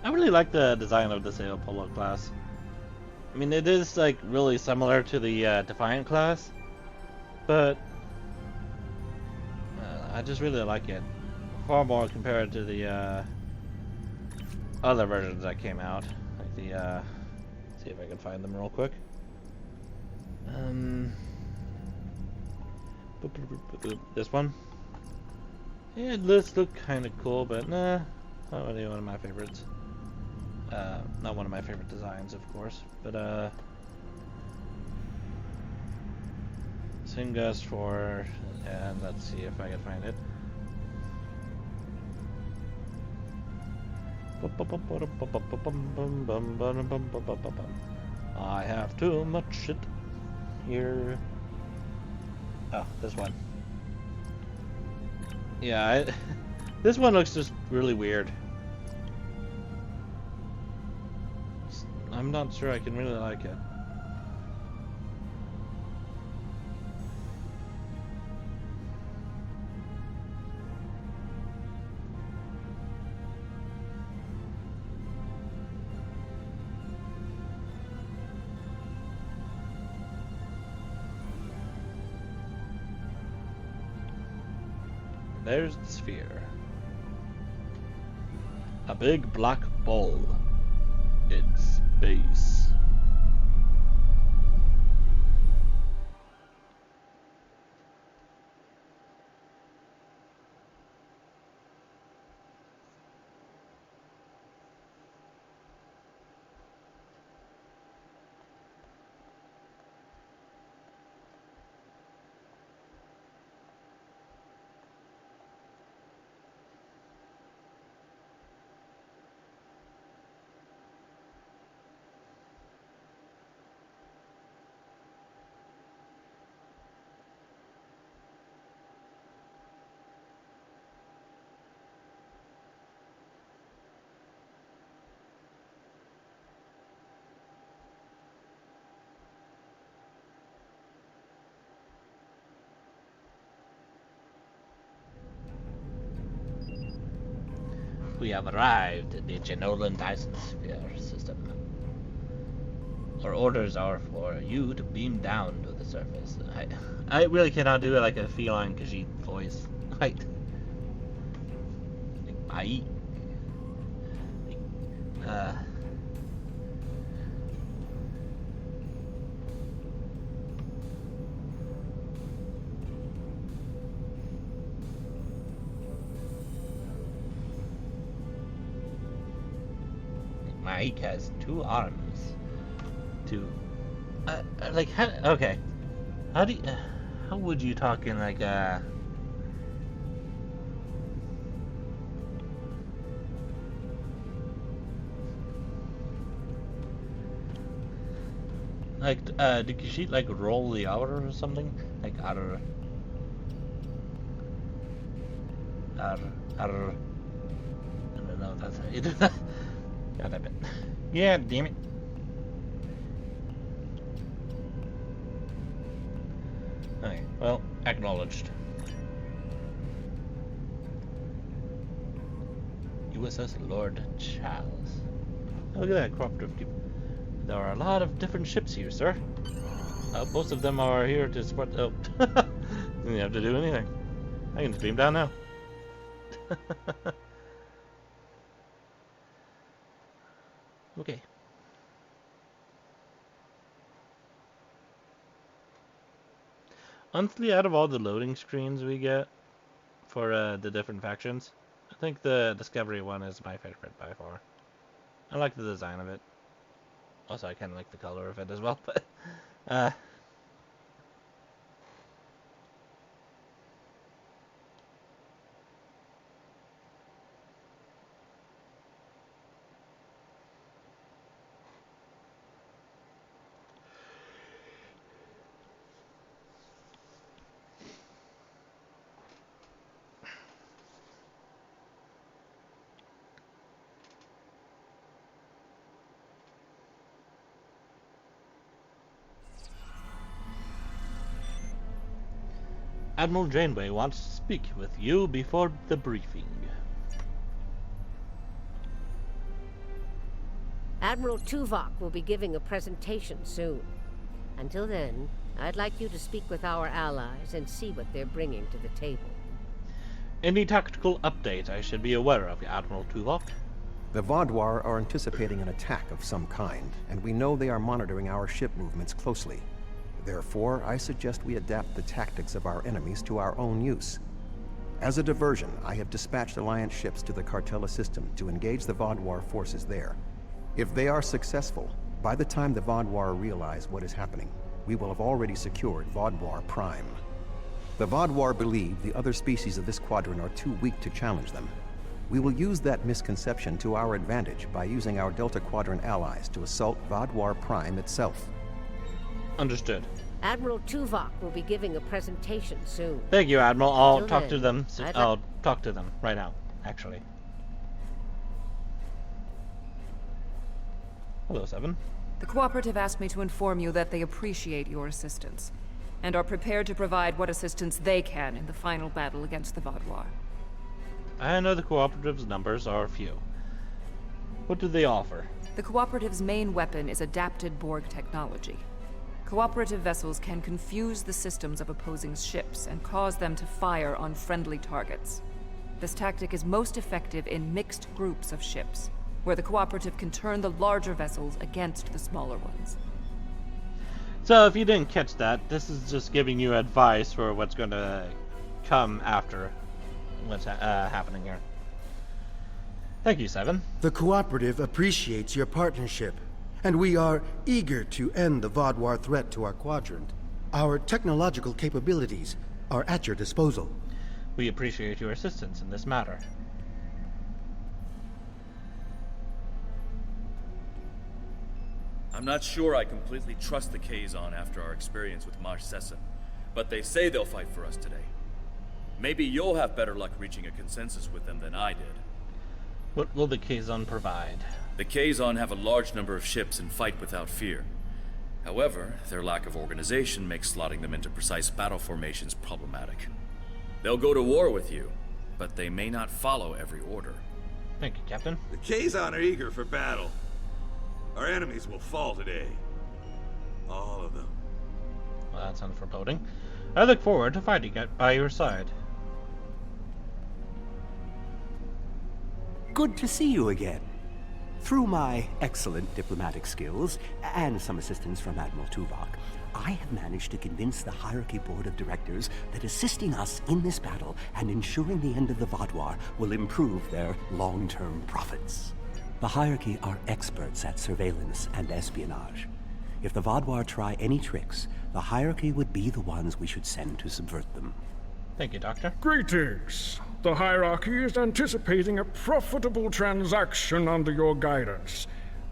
I really like the design of the Sail Polo class. I mean, it is like really similar to the Defiant class, but I just really like it far more compared to the other versions that came out. Like the let's see if I can find them real quick. This one. It does look kind of cool, but nah, not really one of my favorites. Not one of my favorite designs, of course, but Singus for, and let's see if I can find it. I have too much shit here. Oh, this one. Yeah, this one looks just really weird. I'm not sure I can really like it. There's the sphere. A big black ball in space. We have arrived at the Jenolan Dyson Sphere system. Our orders are for you to beam down to the surface. I really cannot do it like a feline Khajiit voice. Right. Bye. Ike has 2 arms. Like, okay. How would you talk in like did she like roll the outer or something? Like outer. I don't know if that's how you do that. God damn it. Yeah, damn it. Okay, well, acknowledged. USS Lord Charles. Oh, look at that cooperative. There are a lot of different ships here, sir. Most of them are here to support. Oh, didn't have to do anything. I can just beam down now. Okay. Honestly, out of all the loading screens we get for the different factions, I think the Discovery one is my favorite by far. I like the design of it. Also, I kind of like the color of it as well, but Admiral Janeway wants to speak with you before the briefing. Admiral Tuvok will be giving a presentation soon. Until then, I'd like you to speak with our allies and see what they're bringing to the table. Any tactical update I should be aware of, Admiral Tuvok? The Vaadwaur are anticipating an attack of some kind, and we know they are monitoring our ship movements closely. Therefore, I suggest we adapt the tactics of our enemies to our own use. As a diversion, I have dispatched Alliance ships to the Cartella system to engage the Vaadwaur forces there. If they are successful, by the time the Vaadwaur realize what is happening, we will have already secured Vaadwaur Prime. The Vaadwaur believe the other species of this quadrant are too weak to challenge them. We will use that misconception to our advantage by using our Delta Quadrant allies to assault Vaadwaur Prime itself. Understood. Admiral Tuvok will be giving a presentation soon. Thank you, Admiral. I'll Until talk then, to them. I'll talk to them right now, actually. Hello, Seven. The Cooperative asked me to inform you that they appreciate your assistance, and are prepared to provide what assistance they can in the final battle against the Vaadwaur. I know the Cooperative's numbers are few. What do they offer? The Cooperative's main weapon is adapted Borg technology. Cooperative vessels can confuse the systems of opposing ships and cause them to fire on friendly targets. This tactic is most effective in mixed groups of ships, where the Cooperative can turn the larger vessels against the smaller ones. So, if you didn't catch that, this is just giving you advice for what's going to come after what's happening here. Thank you, Seven. The Cooperative appreciates your partnership, and we are eager to end the Vaadwaur threat to our quadrant. Our technological capabilities are at your disposal. We appreciate your assistance in this matter. I'm not sure I completely trust the Kazon after our experience with Maj Sesson, but they say they'll fight for us today. Maybe you'll have better luck reaching a consensus with them than I did. What will the Kazon provide? The Kazon have a large number of ships and fight without fear. However, their lack of organization makes slotting them into precise battle formations problematic. They'll go to war with you, but they may not follow every order. Thank you, Captain. The Kazon are eager for battle. Our enemies will fall today. All of them. Well, that sounds foreboding. I look forward to fighting by your side. Good to see you again. Through my excellent diplomatic skills, and some assistance from Admiral Tuvok, I have managed to convince the Hierarchy Board of Directors that assisting us in this battle and ensuring the end of the Vaadwaur will improve their long-term profits. The hierarchy are experts at surveillance and espionage. If the Vaadwaur try any tricks, the hierarchy would be the ones we should send to subvert them. Thank you, Doctor. Greetings. The hierarchy is anticipating a profitable transaction under your guidance.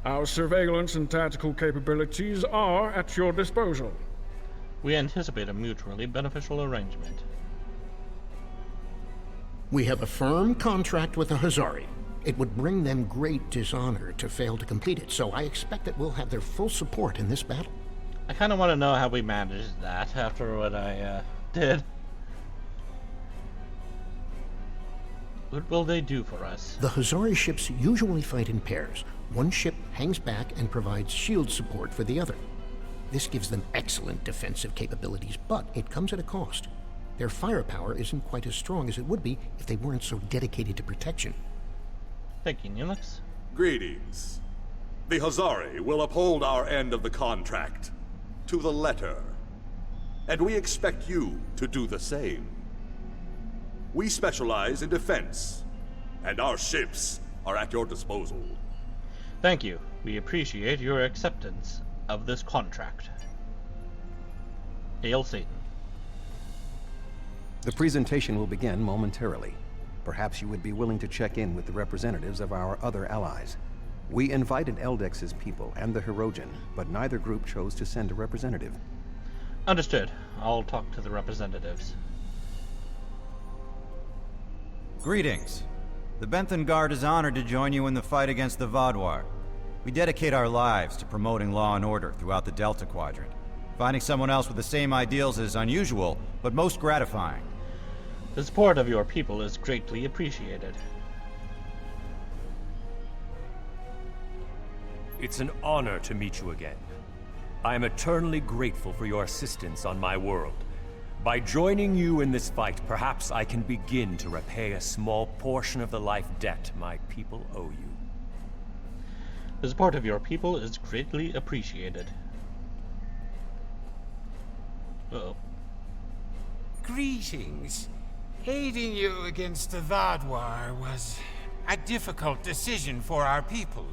Our surveillance and tactical capabilities are at your disposal. We anticipate a mutually beneficial arrangement. We have a firm contract with the Hazari. It would bring them great dishonor to fail to complete it, so I expect that we'll have their full support in this battle. I kind of want to know how we managed that after what I did. What will they do for us? The Hazari ships usually fight in pairs. One ship hangs back and provides shield support for the other. This gives them excellent defensive capabilities, but it comes at a cost. Their firepower isn't quite as strong as it would be if they weren't so dedicated to protection. Thank you, Neelix. Greetings. The Hazari will uphold our end of the contract, to the letter. And we expect you to do the same. We specialize in defense, and our ships are at your disposal. Thank you. We appreciate your acceptance of this contract. Hail Satan. The presentation will begin momentarily. Perhaps you would be willing to check in with the representatives of our other allies. We invited Eldex's people and the Hirogen, but neither group chose to send a representative. Understood. I'll talk to the representatives. Greetings. The Benthan Guard is honored to join you in the fight against the Vaadwaur. We dedicate our lives to promoting law and order throughout the Delta Quadrant. Finding someone else with the same ideals is unusual, but most gratifying. The support of your people is greatly appreciated. It's an honor to meet you again. I am eternally grateful for your assistance on my world. By joining you in this fight, perhaps I can begin to repay a small portion of the life debt my people owe you. The support of your people is greatly appreciated. Uh-oh. Greetings. Aiding you against the Vaadwaur was a difficult decision for our people.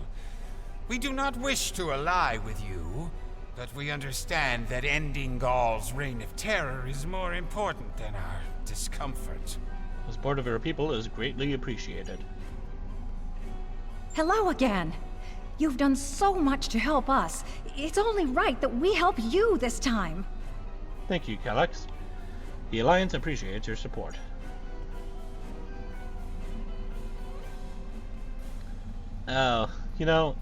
We do not wish to ally with you, but we understand that ending Gaul's reign of terror is more important than our discomfort. The support of your people is greatly appreciated. Hello again. You've done so much to help us. It's only right that we help you this time. Thank you, Calyx. The Alliance appreciates your support. Oh, you know,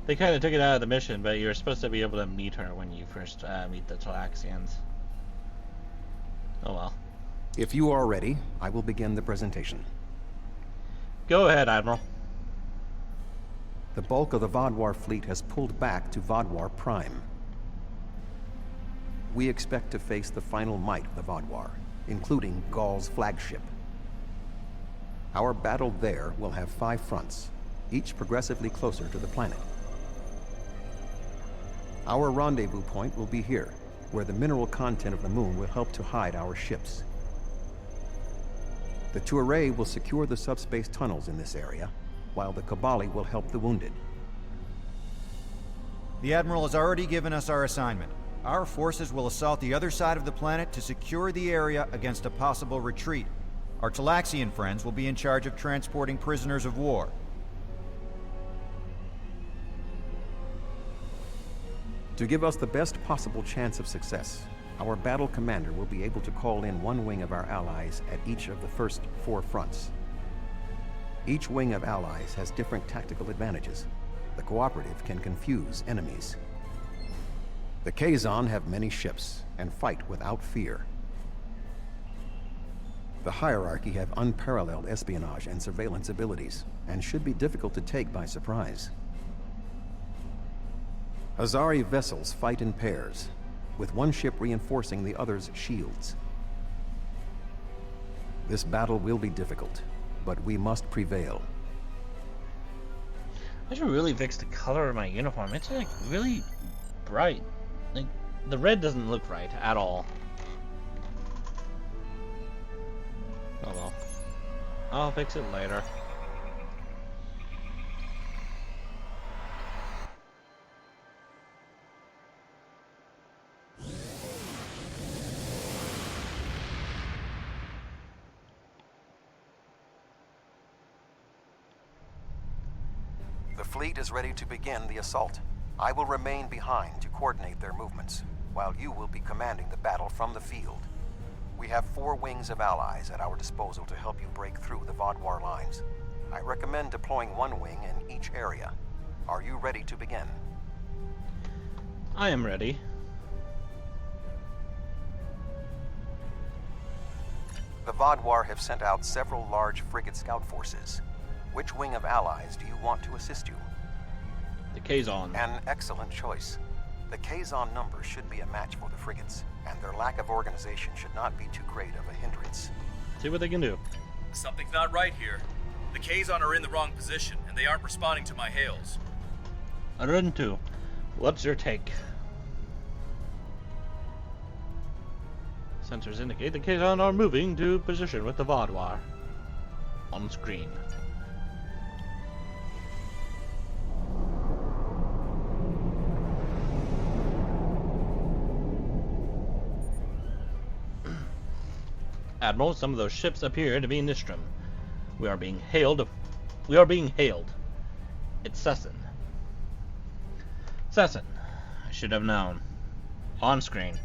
they kind of took it out of the mission, but you're supposed to be able to meet her when you first meet the Talaxians. Oh well. If you are ready, I will begin the presentation. Go ahead, Admiral. The bulk of the Vaadwaur fleet has pulled back to Vaadwaur Prime. We expect to face the final might of the Vaadwaur, including Gaul's flagship. Our battle there will have 5 fronts, each progressively closer to the planet. Our rendezvous point will be here, where the mineral content of the moon will help to hide our ships. The Tuareg will secure the subspace tunnels in this area, while the Kabali will help the wounded. The Admiral has already given us our assignment. Our forces will assault the other side of the planet to secure the area against a possible retreat. Our Talaxian friends will be in charge of transporting prisoners of war. To give us the best possible chance of success, our battle commander will be able to call in one wing of our allies at each of the first 4 fronts. Each wing of allies has different tactical advantages. The cooperative can confuse enemies. The Kazon have many ships and fight without fear. The hierarchy have unparalleled espionage and surveillance abilities, and should be difficult to take by surprise. Hazari vessels fight in pairs, with one ship reinforcing the other's shields. This battle will be difficult, but we must prevail. I should really fix the color of my uniform. It's like really bright. Like the red doesn't look right at all. Oh well. I'll fix it later. fleet is ready to begin the assault. I will remain behind to coordinate their movements, while you will be commanding the battle from the field. We have 4 wings of allies at our disposal to help you break through the Vaadwaur lines. I recommend deploying 1 wing in each area. Are you ready to begin? I am ready. The Vaadwaur have sent out several large frigate scout forces. Which wing of allies do you want to assist you? The Kazon. An excellent choice. The Kazon numbers should be a match for the frigates, and their lack of organization should not be too great of a hindrance. See what they can do. Something's not right here. The Kazon are in the wrong position, and they aren't responding to my hails. Aruntu, what's your take? Sensors indicate the Kazon are moving to position with the Vaadwaur. On screen. Admiral, some of those ships appear to be Nistrum. We are being hailed. It's Sessin. Sessin. I should have known. On screen.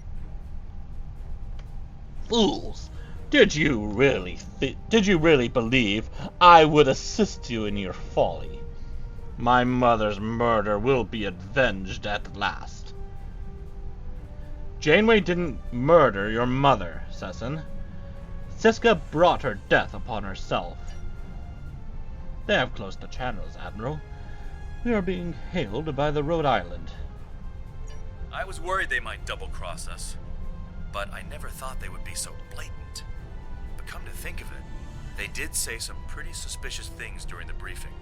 Fools! Did you really believe I would assist you in your folly? My mother's murder will be avenged at last. Janeway didn't murder your mother, Sessin. Siska brought her death upon herself. They have closed the channels, Admiral. We are being hailed by the Rhode Island. I was worried they might double-cross us, but I never thought they would be so blatant. But come to think of it, they did say some pretty suspicious things during the briefing.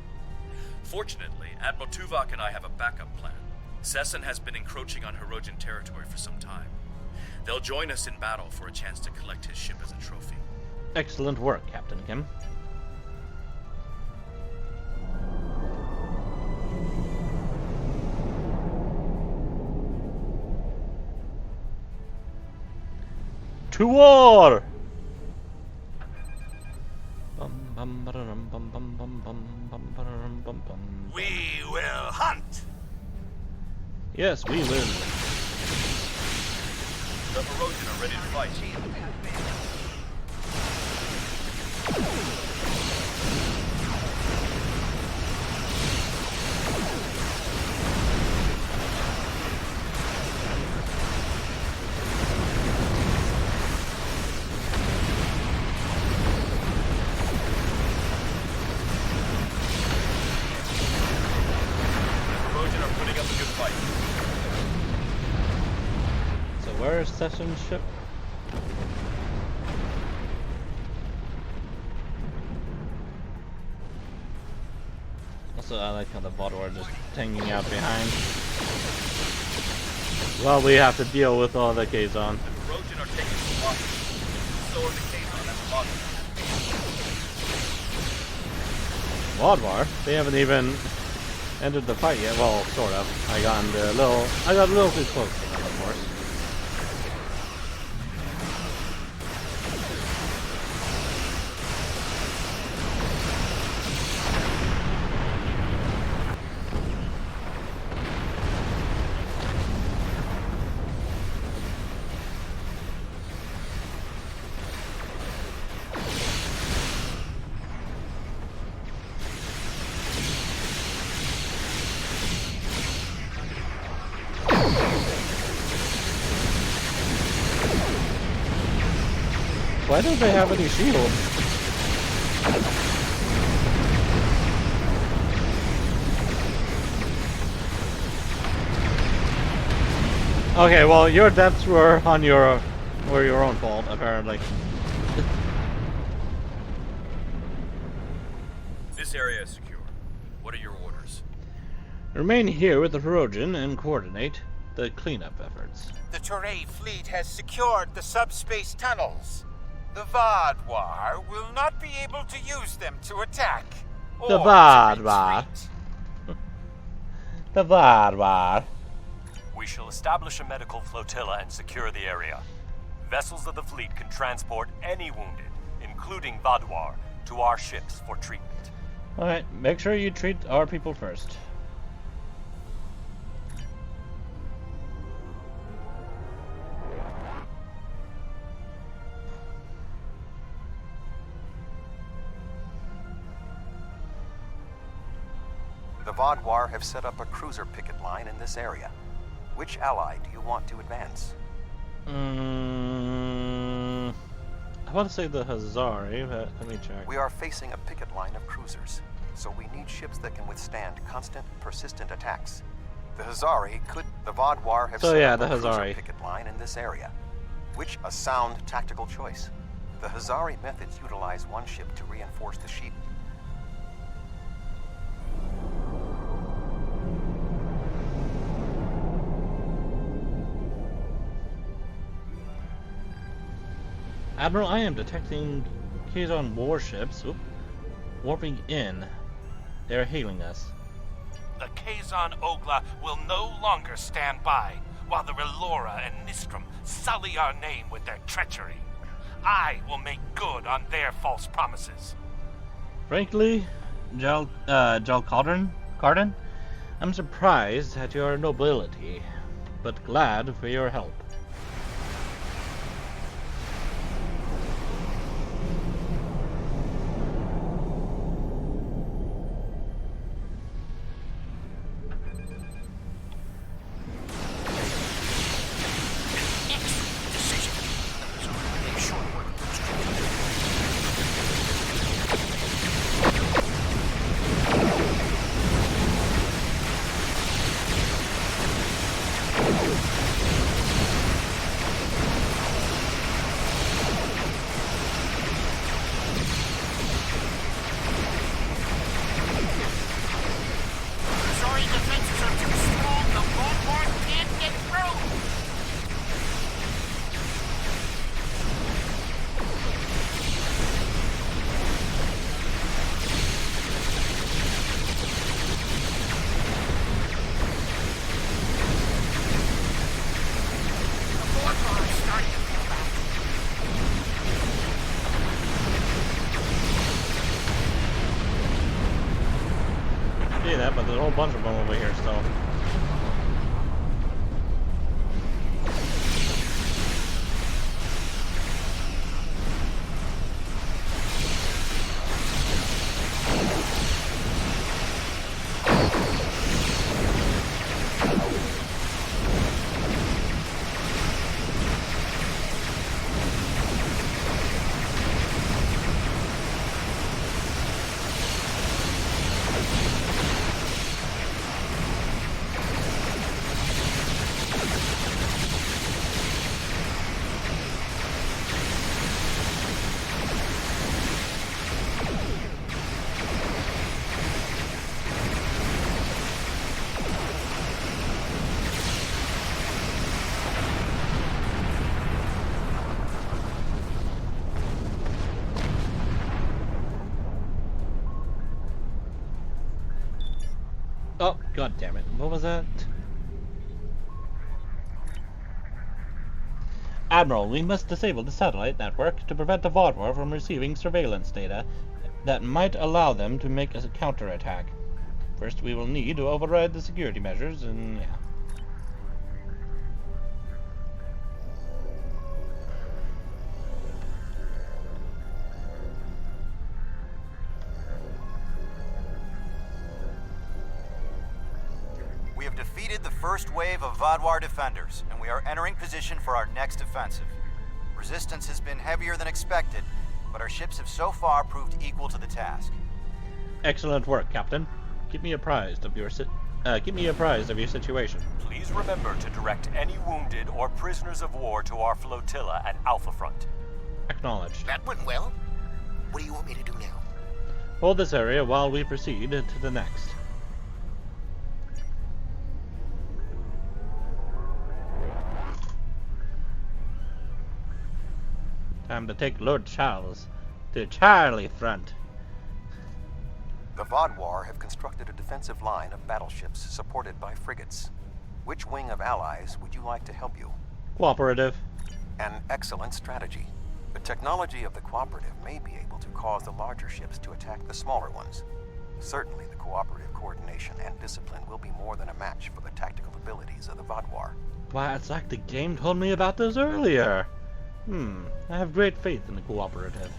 Fortunately, Admiral Tuvok and I have a backup plan. Sessin has been encroaching on Hirogen territory for some time. They'll join us in battle for a chance to collect his ship as a trophy. Excellent work, Captain Kim. To war! We will hunt! Yes, we will. The Hirogen are ready to fight. Where's Session's ship? Also, I like how the Vaadwaur are just hanging out behind. Well, we have to deal with all the Kazon. The Hirogen are taking the block. So are the Kazon at the bottom. Vaadwaur? They haven't even entered the fight yet. Well, sort of. I got a little too close to them, of course. Why don't they have any shields? Okay, well, your deaths were your own fault, apparently. This area is secure. What are your orders? Remain here with the Hirogen and coordinate the cleanup efforts. The Teray fleet has secured the subspace tunnels. The Vaadwaur will not be able to use them to attack. The Vaadwaur. The Vaadwaur. We shall establish a medical flotilla and secure the area. Vessels of the fleet can transport any wounded, including Vaadwaur, to our ships for treatment. Alright, make sure you treat our people first. Vodwar have set up a cruiser picket line in this area. Which ally do you want to advance? I want to say the Hazari, but let me check. We are facing a picket line of cruisers, so we need ships that can withstand constant, persistent attacks. The Vodwar have set up a cruiser picket line in this area. Which a sound tactical choice. The Hazari methods utilize one ship to reinforce the sheep. Admiral, I am detecting Kazon warships warping in. They're hailing us. The Kazon Ogla will no longer stand by, while the Relora and Nistrum sully our name with their treachery. I will make good on their false promises. Frankly, Jal Carden, I'm surprised at your nobility, but glad for your help. But there's a whole bunch of them over here still. Oh, god damn it. What was that? Admiral, we must disable the satellite network to prevent the Vodwar from receiving surveillance data that might allow them to make a counterattack. First, we will need to override the security measures and yeah. We have defeated the first wave of Vodwar defenders, and we are entering position for our next offensive. Resistance has been heavier than expected, but our ships have so far proved equal to the task. Excellent work, Captain. Keep me apprised of your situation. Please remember to direct any wounded or prisoners of war to our flotilla at Alpha Front. Acknowledged. That went well. What do you want me to do now? Hold this area while we proceed to the next. Time to take Lord Charles to Charlie Front. The Vodwar have constructed a defensive line of battleships supported by frigates. Which wing of allies would you like to help you? Cooperative. An excellent strategy. The technology of the Cooperative may be able to cause the larger ships to attack the smaller ones. Certainly the cooperative coordination and discipline will be more than a match for the tactical abilities of the Vodwar. Why, it's like the game told me about this earlier. I have great faith in the Cooperative.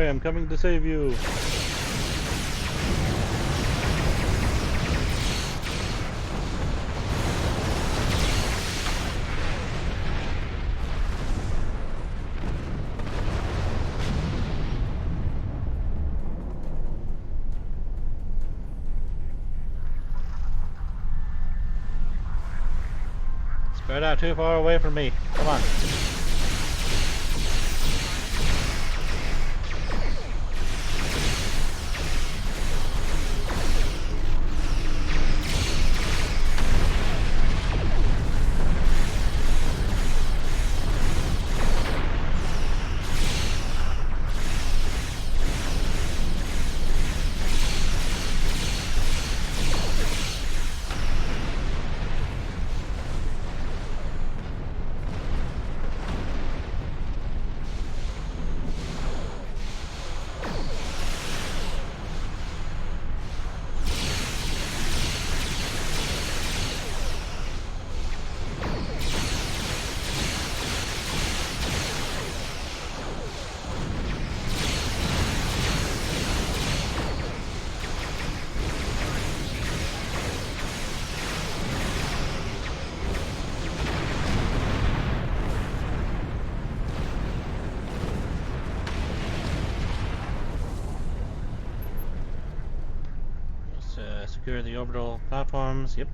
worry, I'm coming to save you. Spread out too far away from me. Come on. Secure the orbital platforms. Yep.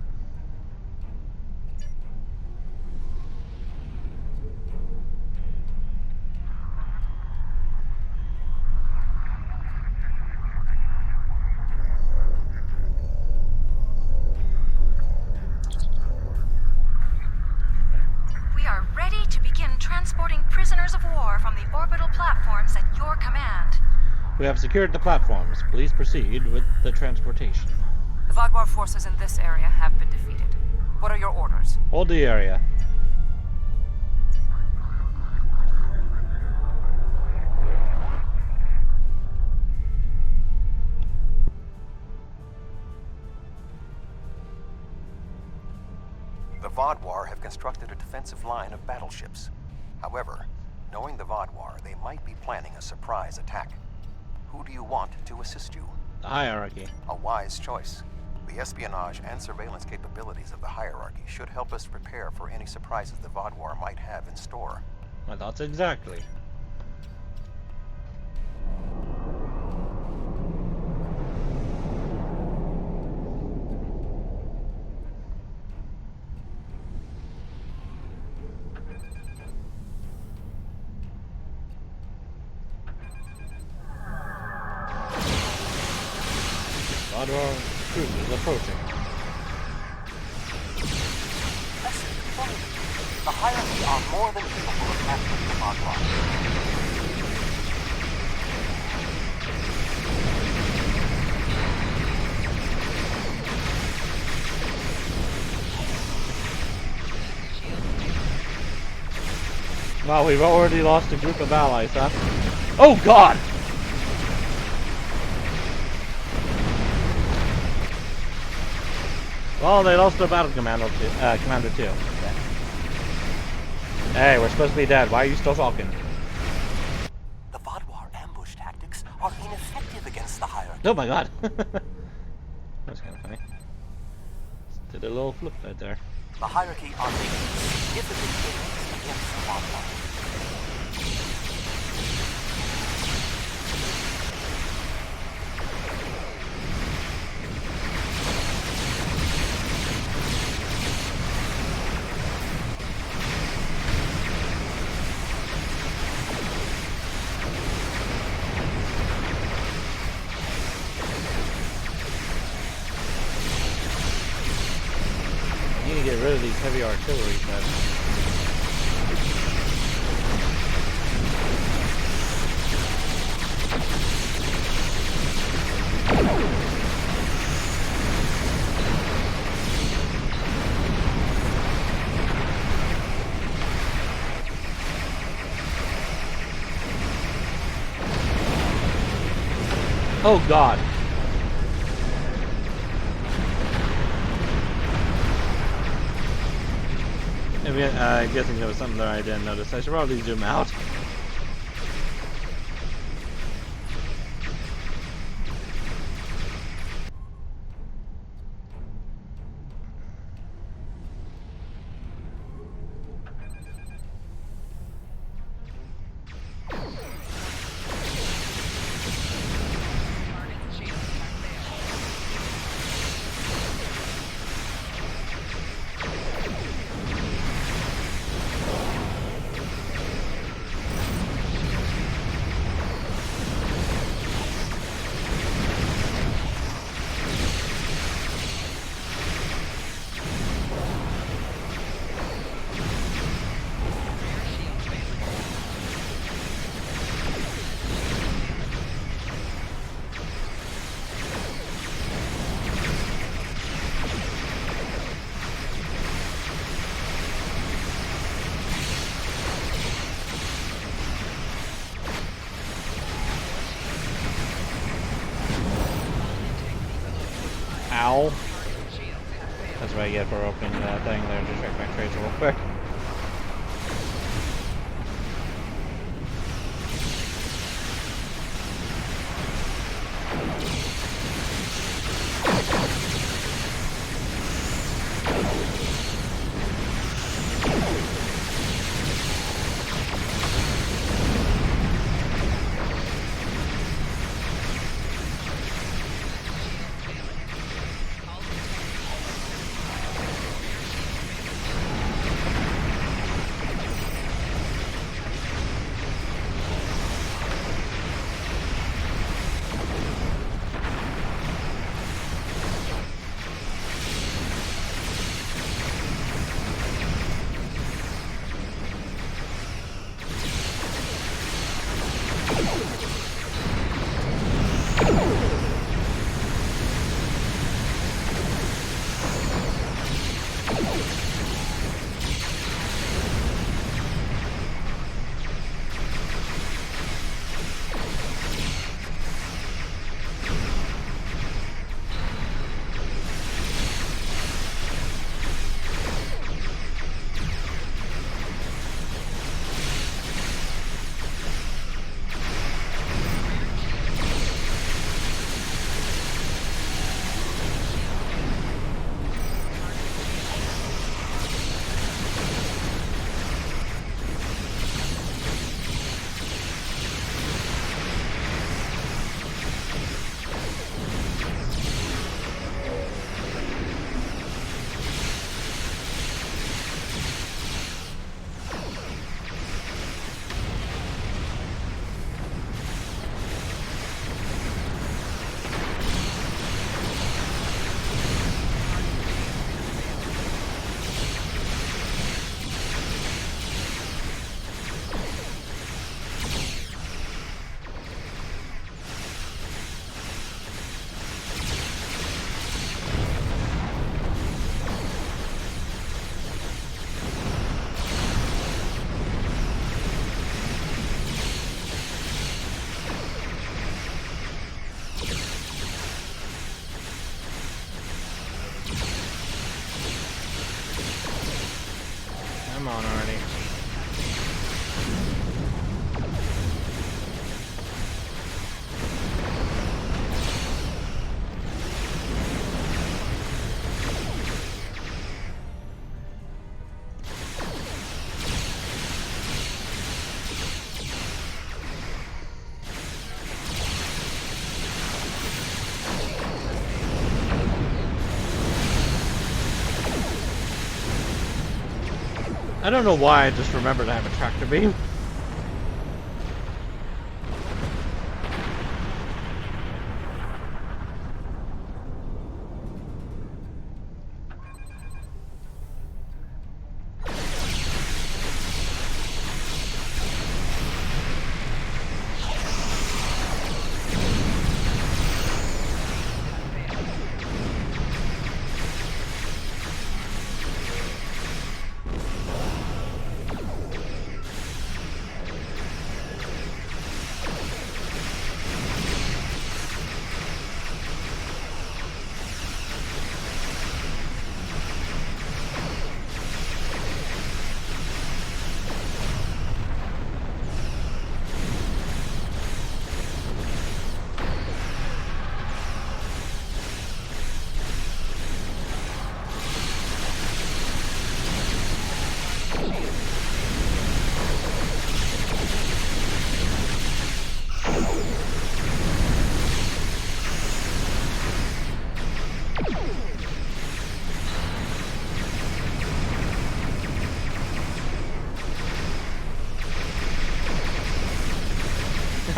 We are ready to begin transporting prisoners of war from the orbital platforms at your command. We have secured the platforms. Please proceed with the transportation. The Vaadwaur forces in this area have been defeated. What are your orders? Hold the area. The Vaadwaur have constructed a defensive line of battleships. However, knowing the Vaadwaur, they might be planning a surprise attack. Who do you want to assist you? The hierarchy. A wise choice. The espionage and surveillance capabilities of the hierarchy should help us prepare for any surprises the Vaadwaur might have in store. My thoughts exactly. Vaadwaur cruisers approaching. The hierarchy are more than capable of capturing the Vaadwaur. Wow, we've already lost a group of allies, huh? Oh god! Well, they lost their battle commander too. Okay. Hey, we're supposed to be dead. Why are you still talking? The Vaadwaur ambush tactics are ineffective against the hierarchy. Oh my god. That's kind of funny. Just did a little flip right there. The hierarchy are making significant gains against the Vaadwaur. Get rid of these heavy artillery sets. Oh god. I'm guessing there was something there I didn't notice. I should probably zoom out. Ow. That's what I get for opening that thing there. Just check my trades real quick. Come on already. I don't know why I just remembered I have a tractor beam.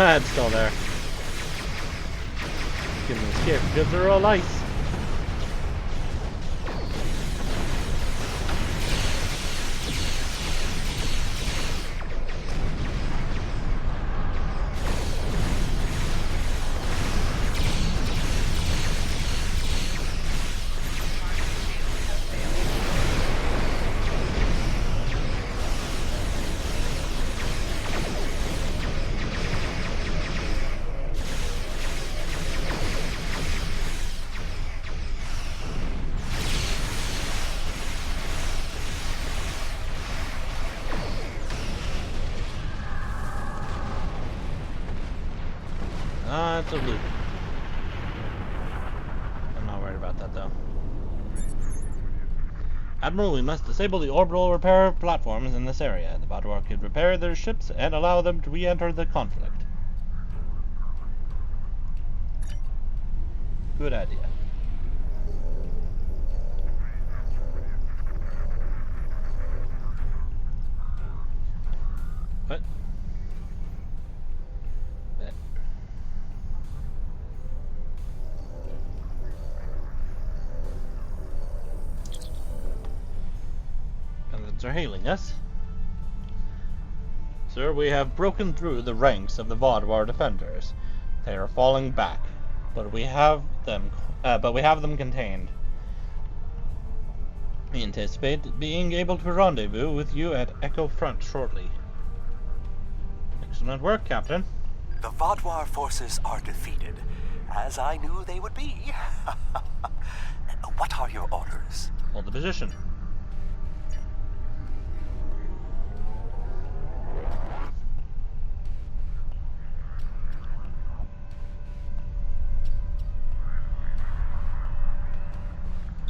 It's still there. Give them escape because they're all ice. It's a loop. I'm not worried about that, though. Admiral, we must disable the orbital repair platforms in this area. The Vaadwaur could repair their ships and allow them to re-enter the conflict. Good idea. What? Guns are hailing us. Sir, we have broken through the ranks of the Vaadwaur defenders. They are falling back, but we have them contained. We anticipate being able to rendezvous with you at Echo Front shortly. Excellent work, Captain. The Vaadwaur forces are defeated, as I knew they would be. What are your orders? Hold the position.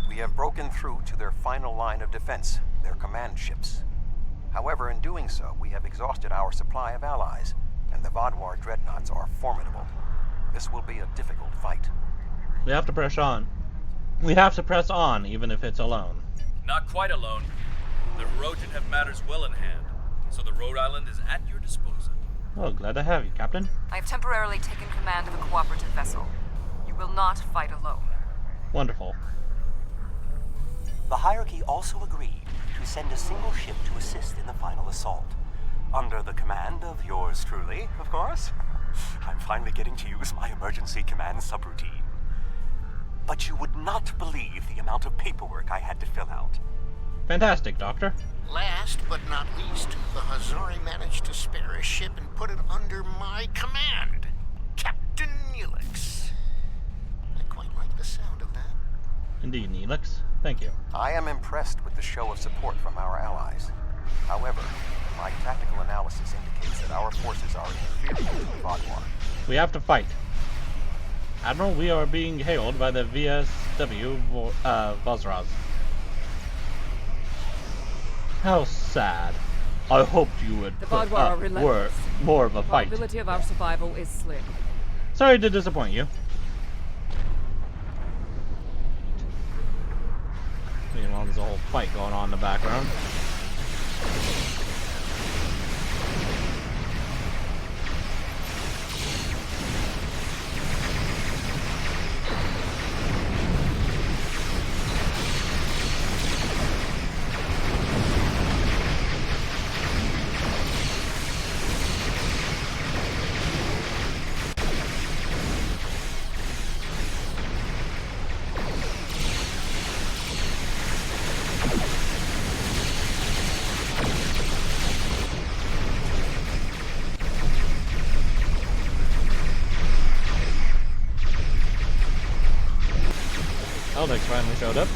We have broken through to their final line of defense, their command ships. However, in doing so, we have exhausted our supply of allies, and the Vaadwaur dreadnoughts are formidable. This will be a difficult fight. We have to press on. We have to press on, even if it's alone. Not quite alone. The Hirogen have matters well in hand, so the Rhode Island is at your disposal. Oh, glad to have you, Captain. I have temporarily taken command of a cooperative vessel. You will not fight alone. Wonderful. The hierarchy also agreed to send a single ship to assist in the final assault. Under the command of yours truly, of course. I'm finally getting to use my emergency command subroutine. But you would not believe the amount of paperwork I had to fill out. Fantastic, Doctor. Last but not least, the Hazari managed to spare a ship and put it under my command. Captain Neelix. I quite like the sound of that. Indeed, Neelix. Thank you. I am impressed with the show of support from our allies. However, my tactical analysis indicates that our forces are inferior to the Vaadwaur. We have to fight. Admiral, we are being hailed by the VSW Vozraz. How sad. I hoped you would put up more of a fight. The probability of our survival is slim. Sorry to disappoint you. Meanwhile, there's a whole fight going on in the background. Eldex finally showed up.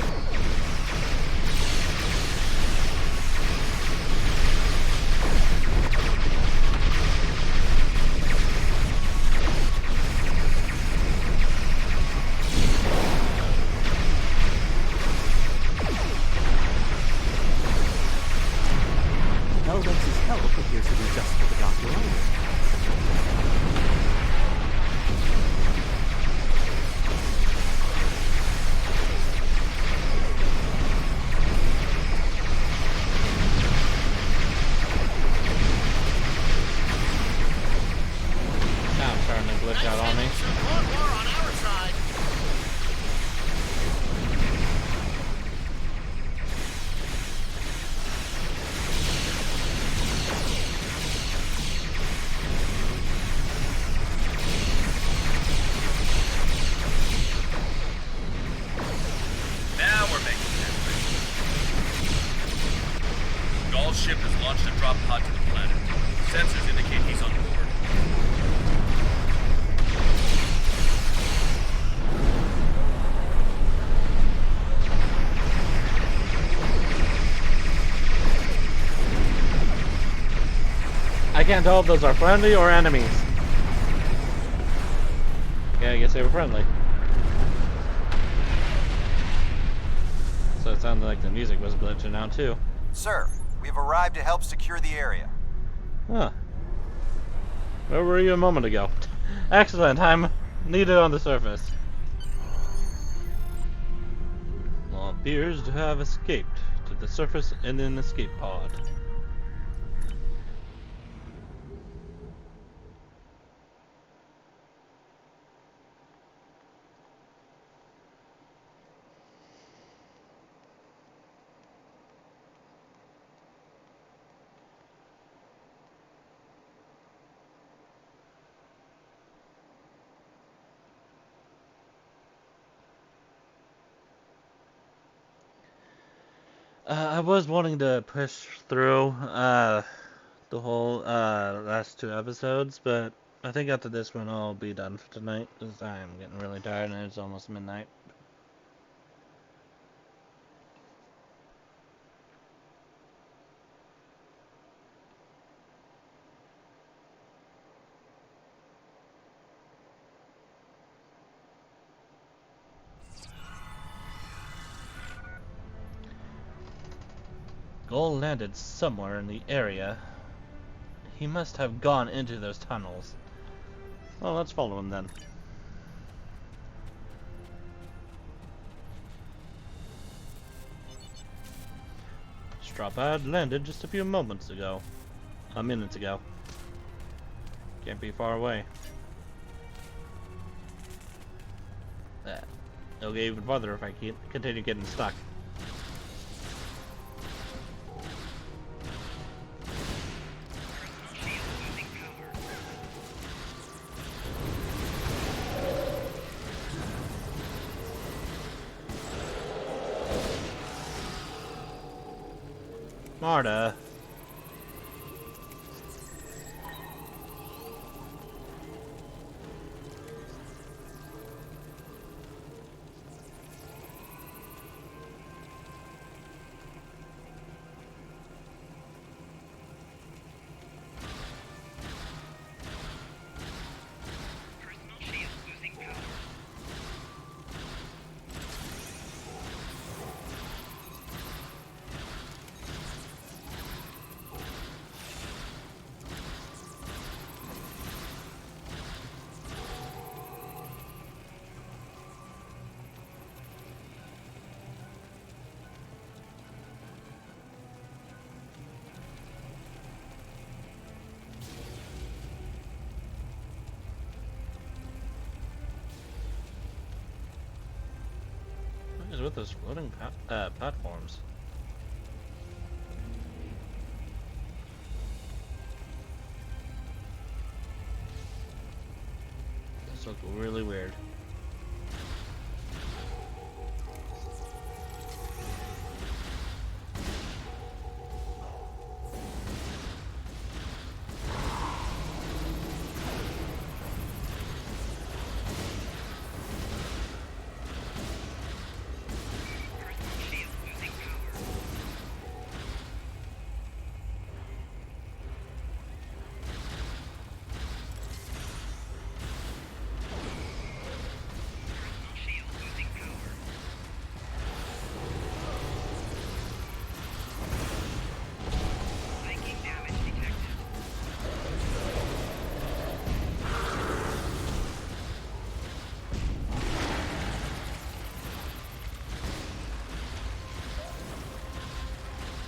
Eldex's help appears to be just for the Doctor only. Glitch out on me. Now we're making headway. Gall's ship has launched a drop pod to the planet. Sensors indicate he's on board. I can't tell if those are friendly or enemies. Okay, I guess they were friendly. So it sounded like the music was glitching out too. Sir, we've arrived to help secure the area. Huh. Where were you a moment ago? Excellent, I'm needed on the surface. All appears to have escaped to the surface in an escape pod. I was wanting to push through the whole last 2 episodes, but I think after this one I'll be done for tonight because I'm getting really tired and it's almost midnight. Goal landed somewhere in the area. He must have gone into those tunnels. Well, let's follow him then. Straw pad landed just a few moments ago. Minutes ago. Can't be far away. It'll get even farther if I continue getting stuck. Marta. What is with those floating platforms? Those look really weird.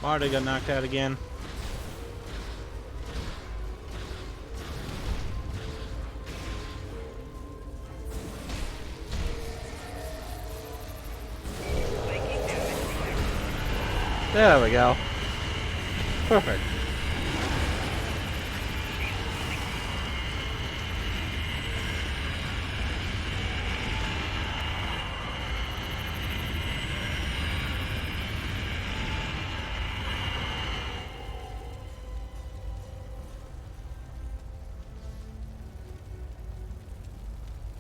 Marta got knocked out again. There we go. Perfect.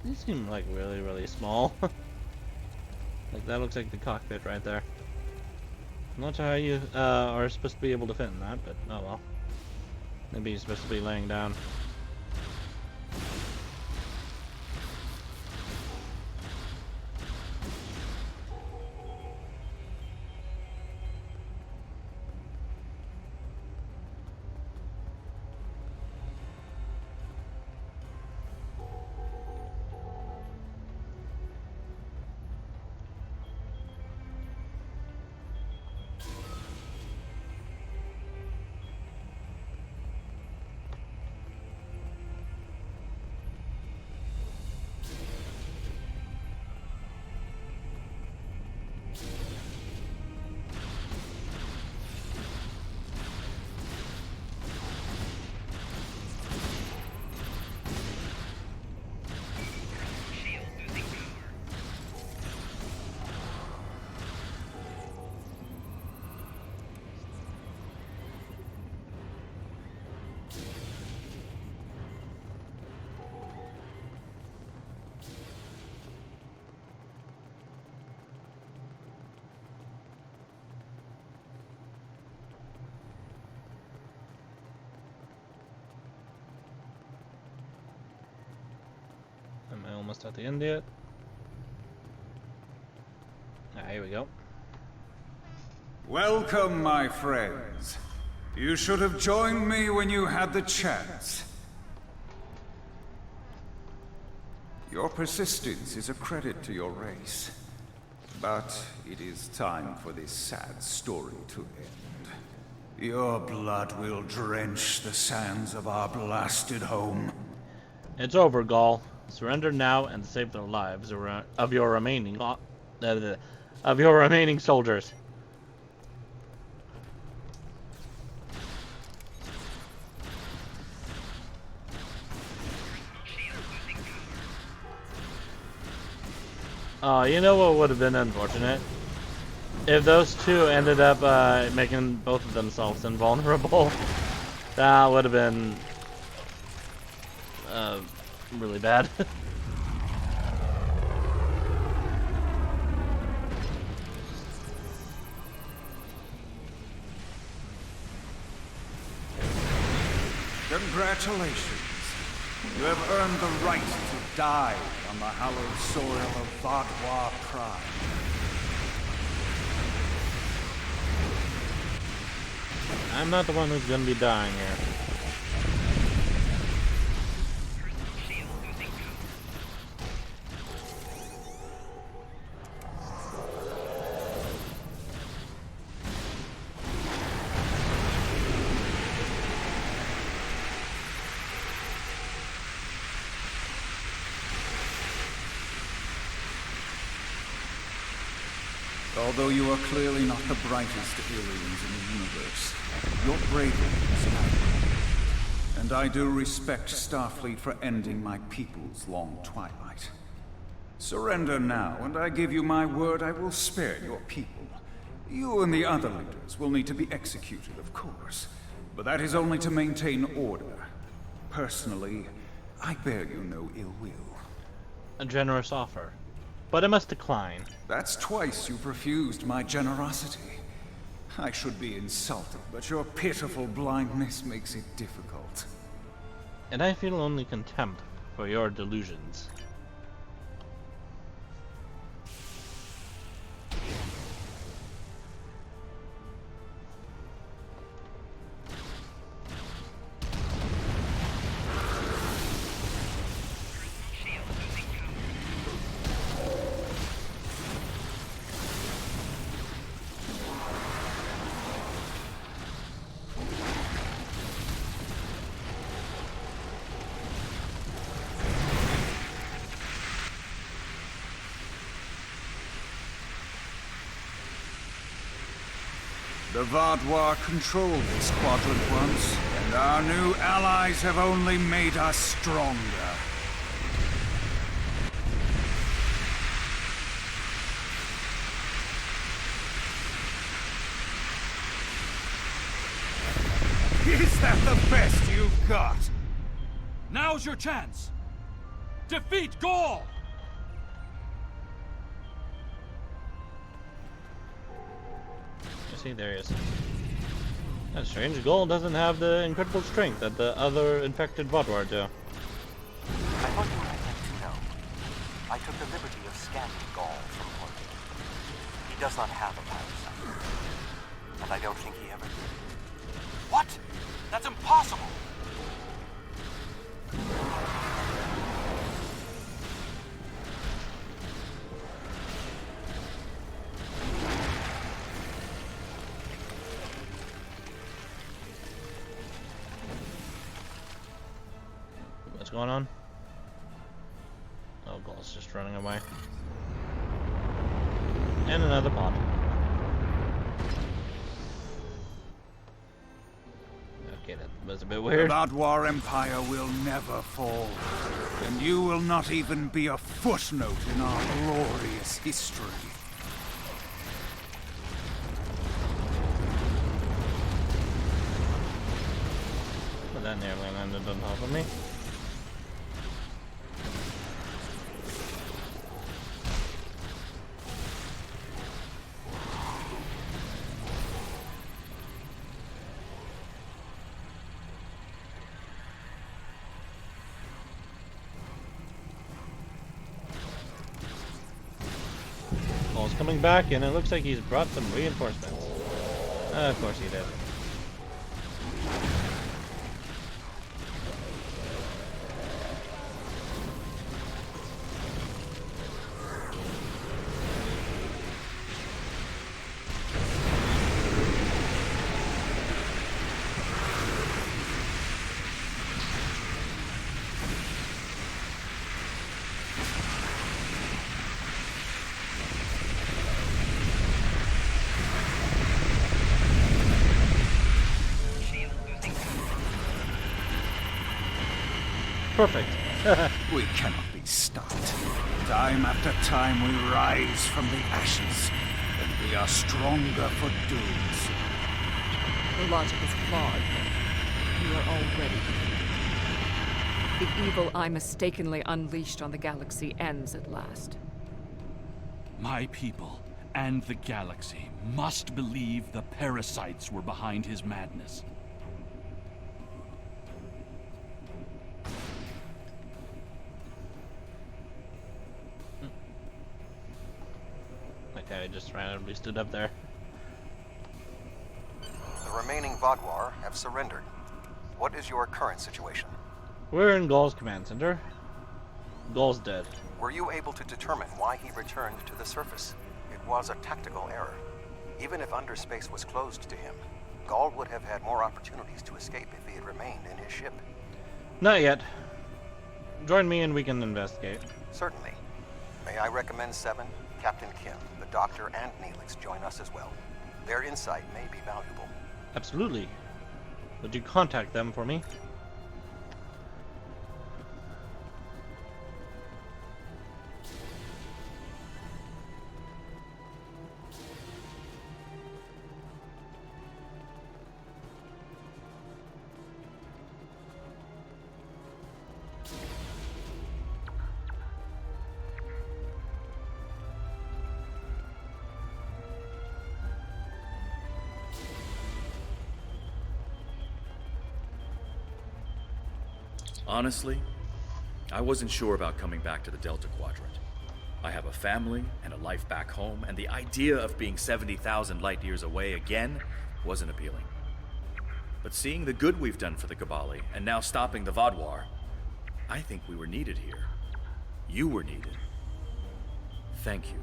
These seem like really, really small. Like that looks like the cockpit right there. I'm not sure how you are supposed to be able to fit in that, but oh well. Maybe you're supposed to be laying down. almost at the end yet. Ah, here we go. Welcome, my friends. You should have joined me when you had the chance. Your persistence is a credit to your race. But it is time for this sad story to end. Your blood will drench the sands of our blasted home. It's over, Gaul. Surrender now and save the lives of your remaining soldiers. You know what would have been unfortunate? If those two ended up making both of themselves invulnerable. That would have been really bad. Congratulations. You have earned the right to die on the hallowed soil of Vaudois pride. I'm not the one who's gonna be dying here. Although you are clearly not the brightest aliens in the universe, your bravery is admirable. And I do respect Starfleet for ending my people's long twilight. Surrender now, and I give you my word I will spare your people. You and the other leaders will need to be executed, of course, but that is only to maintain order. Personally, I bear you no ill will. A generous offer, but I must decline. That's twice you've refused my generosity. I should be insulted, but your pitiful blindness makes it difficult. And I feel only contempt for your delusions. The Vaudois controlled this quadrant once, and our new allies have only made us stronger. Is that the best you've got? Now's your chance! Defeat Gaul! See, there he is. That's strange. Gaul doesn't have the incredible strength that the other infected Vaudois do. I thought you would like to know. I took the liberty of scanning Gaul from orbit. He does not have a parasite. And I don't think he ever did. What? That's impossible! What's going on? Oh, Gaul's just running away. And another pod. Okay, that was a bit weird. The Vaudois Empire will never fall, and you will not even be a footnote in our glorious history. Well, that nearly landed on top of me. coming back, and it looks like he's brought some reinforcements. Of course he did. Perfect. We cannot be stopped. Time after time we rise from the ashes, and we are stronger for doing so. The logic is flawed. You are already defeated. The evil I mistakenly unleashed on the galaxy ends at last. My people and the galaxy must believe the parasites were behind his madness. Okay, I just randomly stood up there. The remaining Vaadwaur have surrendered. What is your current situation? We're in Gaul's command center. Gaul's dead. Were you able to determine why he returned to the surface? It was a tactical error. Even if underspace was closed to him, Gaul would have had more opportunities to escape if he had remained in his ship. Not yet. Join me and we can investigate. Certainly. May I recommend Seven, Captain Kim, the Doctor, and Neelix join us as well. Their insight may be valuable. Absolutely. Would you contact them for me? Honestly, I wasn't sure about coming back to the Delta Quadrant. I have a family and a life back home, and the idea of being 70,000 light years away again wasn't appealing. But seeing the good we've done for the Cabali, and now stopping the Vaadwaur, I think we were needed here. You were needed. Thank you.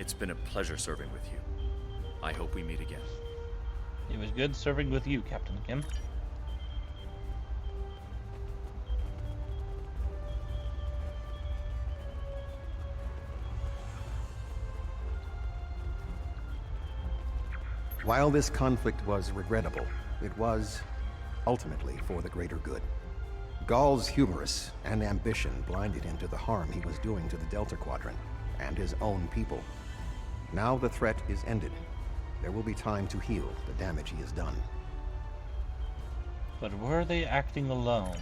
It's been a pleasure serving with you. I hope we meet again. It was good serving with you, Captain Kim. While this conflict was regrettable, it was ultimately for the greater good. Gaul's hubris and ambition blinded him to the harm he was doing to the Delta Quadrant and his own people. Now the threat is ended. There will be time to heal the damage he has done. But were they acting alone?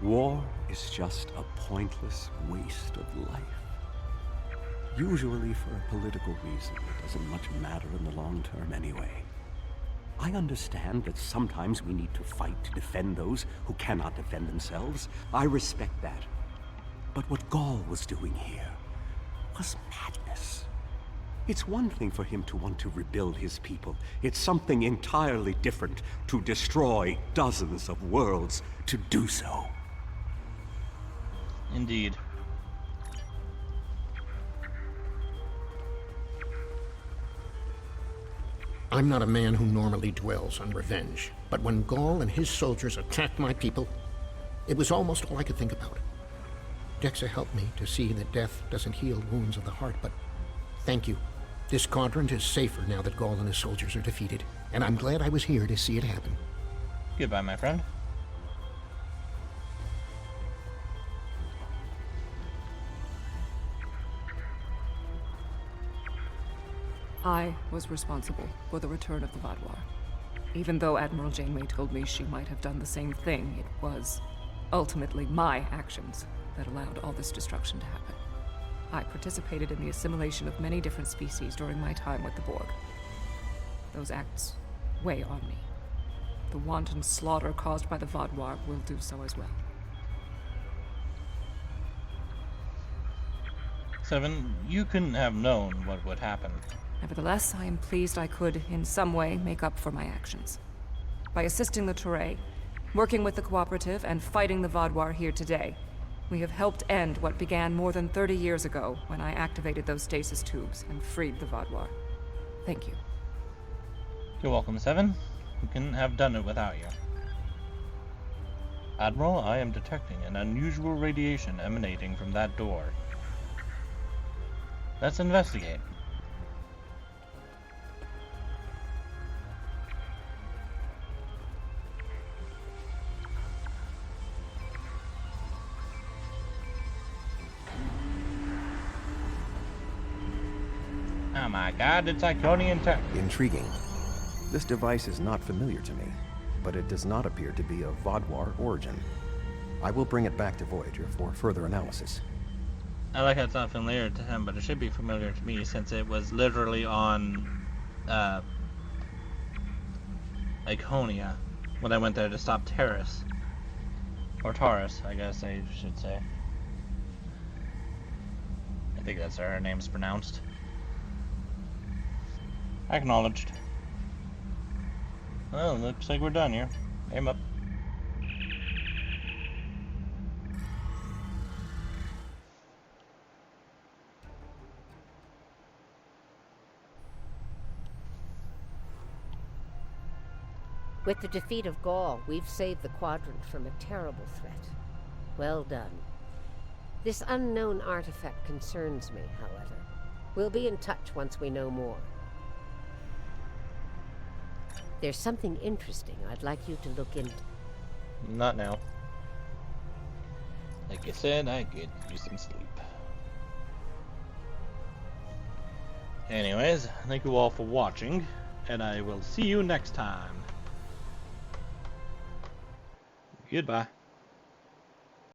War is just a pointless waste of life. Usually for a political reason that doesn't much matter in the long term anyway. I understand that sometimes we need to fight to defend those who cannot defend themselves. I respect that. But what Gaul was doing here was madness. It's one thing for him to want to rebuild his people. It's something entirely different to destroy dozens of worlds to do so. Indeed. I'm not a man who normally dwells on revenge, but when Gaul and his soldiers attacked my people, it was almost all I could think about. Dexa helped me to see that death doesn't heal wounds of the heart, but thank you. This quadrant is safer now that Gaul and his soldiers are defeated, and I'm glad I was here to see it happen. Goodbye, my friend. I was responsible for the return of the Vaadwaur. Even though Admiral Janeway told me she might have done the same thing, it was ultimately my actions that allowed all this destruction to happen. I participated in the assimilation of many different species during my time with the Borg. Those acts weigh on me. The wanton slaughter caused by the Vaadwaur will do so as well. Seven, you couldn't have known what would happen. Nevertheless, I am pleased I could, in some way, make up for my actions. By assisting the Touré, working with the Cooperative, and fighting the Vaadwaur here today, we have helped end what began more than 30 years ago when I activated those stasis tubes and freed the Vaadwaur. Thank you. You're welcome, Seven. We couldn't have done it without you. Admiral, I am detecting an unusual radiation emanating from that door. Let's investigate. Oh my god, it's Iconian tech. Intriguing. This device is not familiar to me, but it does not appear to be of Vaadwaur origin. I will bring it back to Voyager for further analysis. I like how it's not familiar to him, but it should be familiar to me since it was literally on Iconia when I went there to stop Terrace. Or Taurus, I guess I should say. I think that's how her name's pronounced. Acknowledged. Well, looks like we're done here. Aim up. With the defeat of Gaul, we've saved the Quadrant from a terrible threat. Well done. This unknown artifact concerns me, however. We'll be in touch once we know more. There's something interesting I'd like you to look into. Not now. Like I said, I could use some sleep. Anyways, thank you all for watching, and I will see you next time. Goodbye.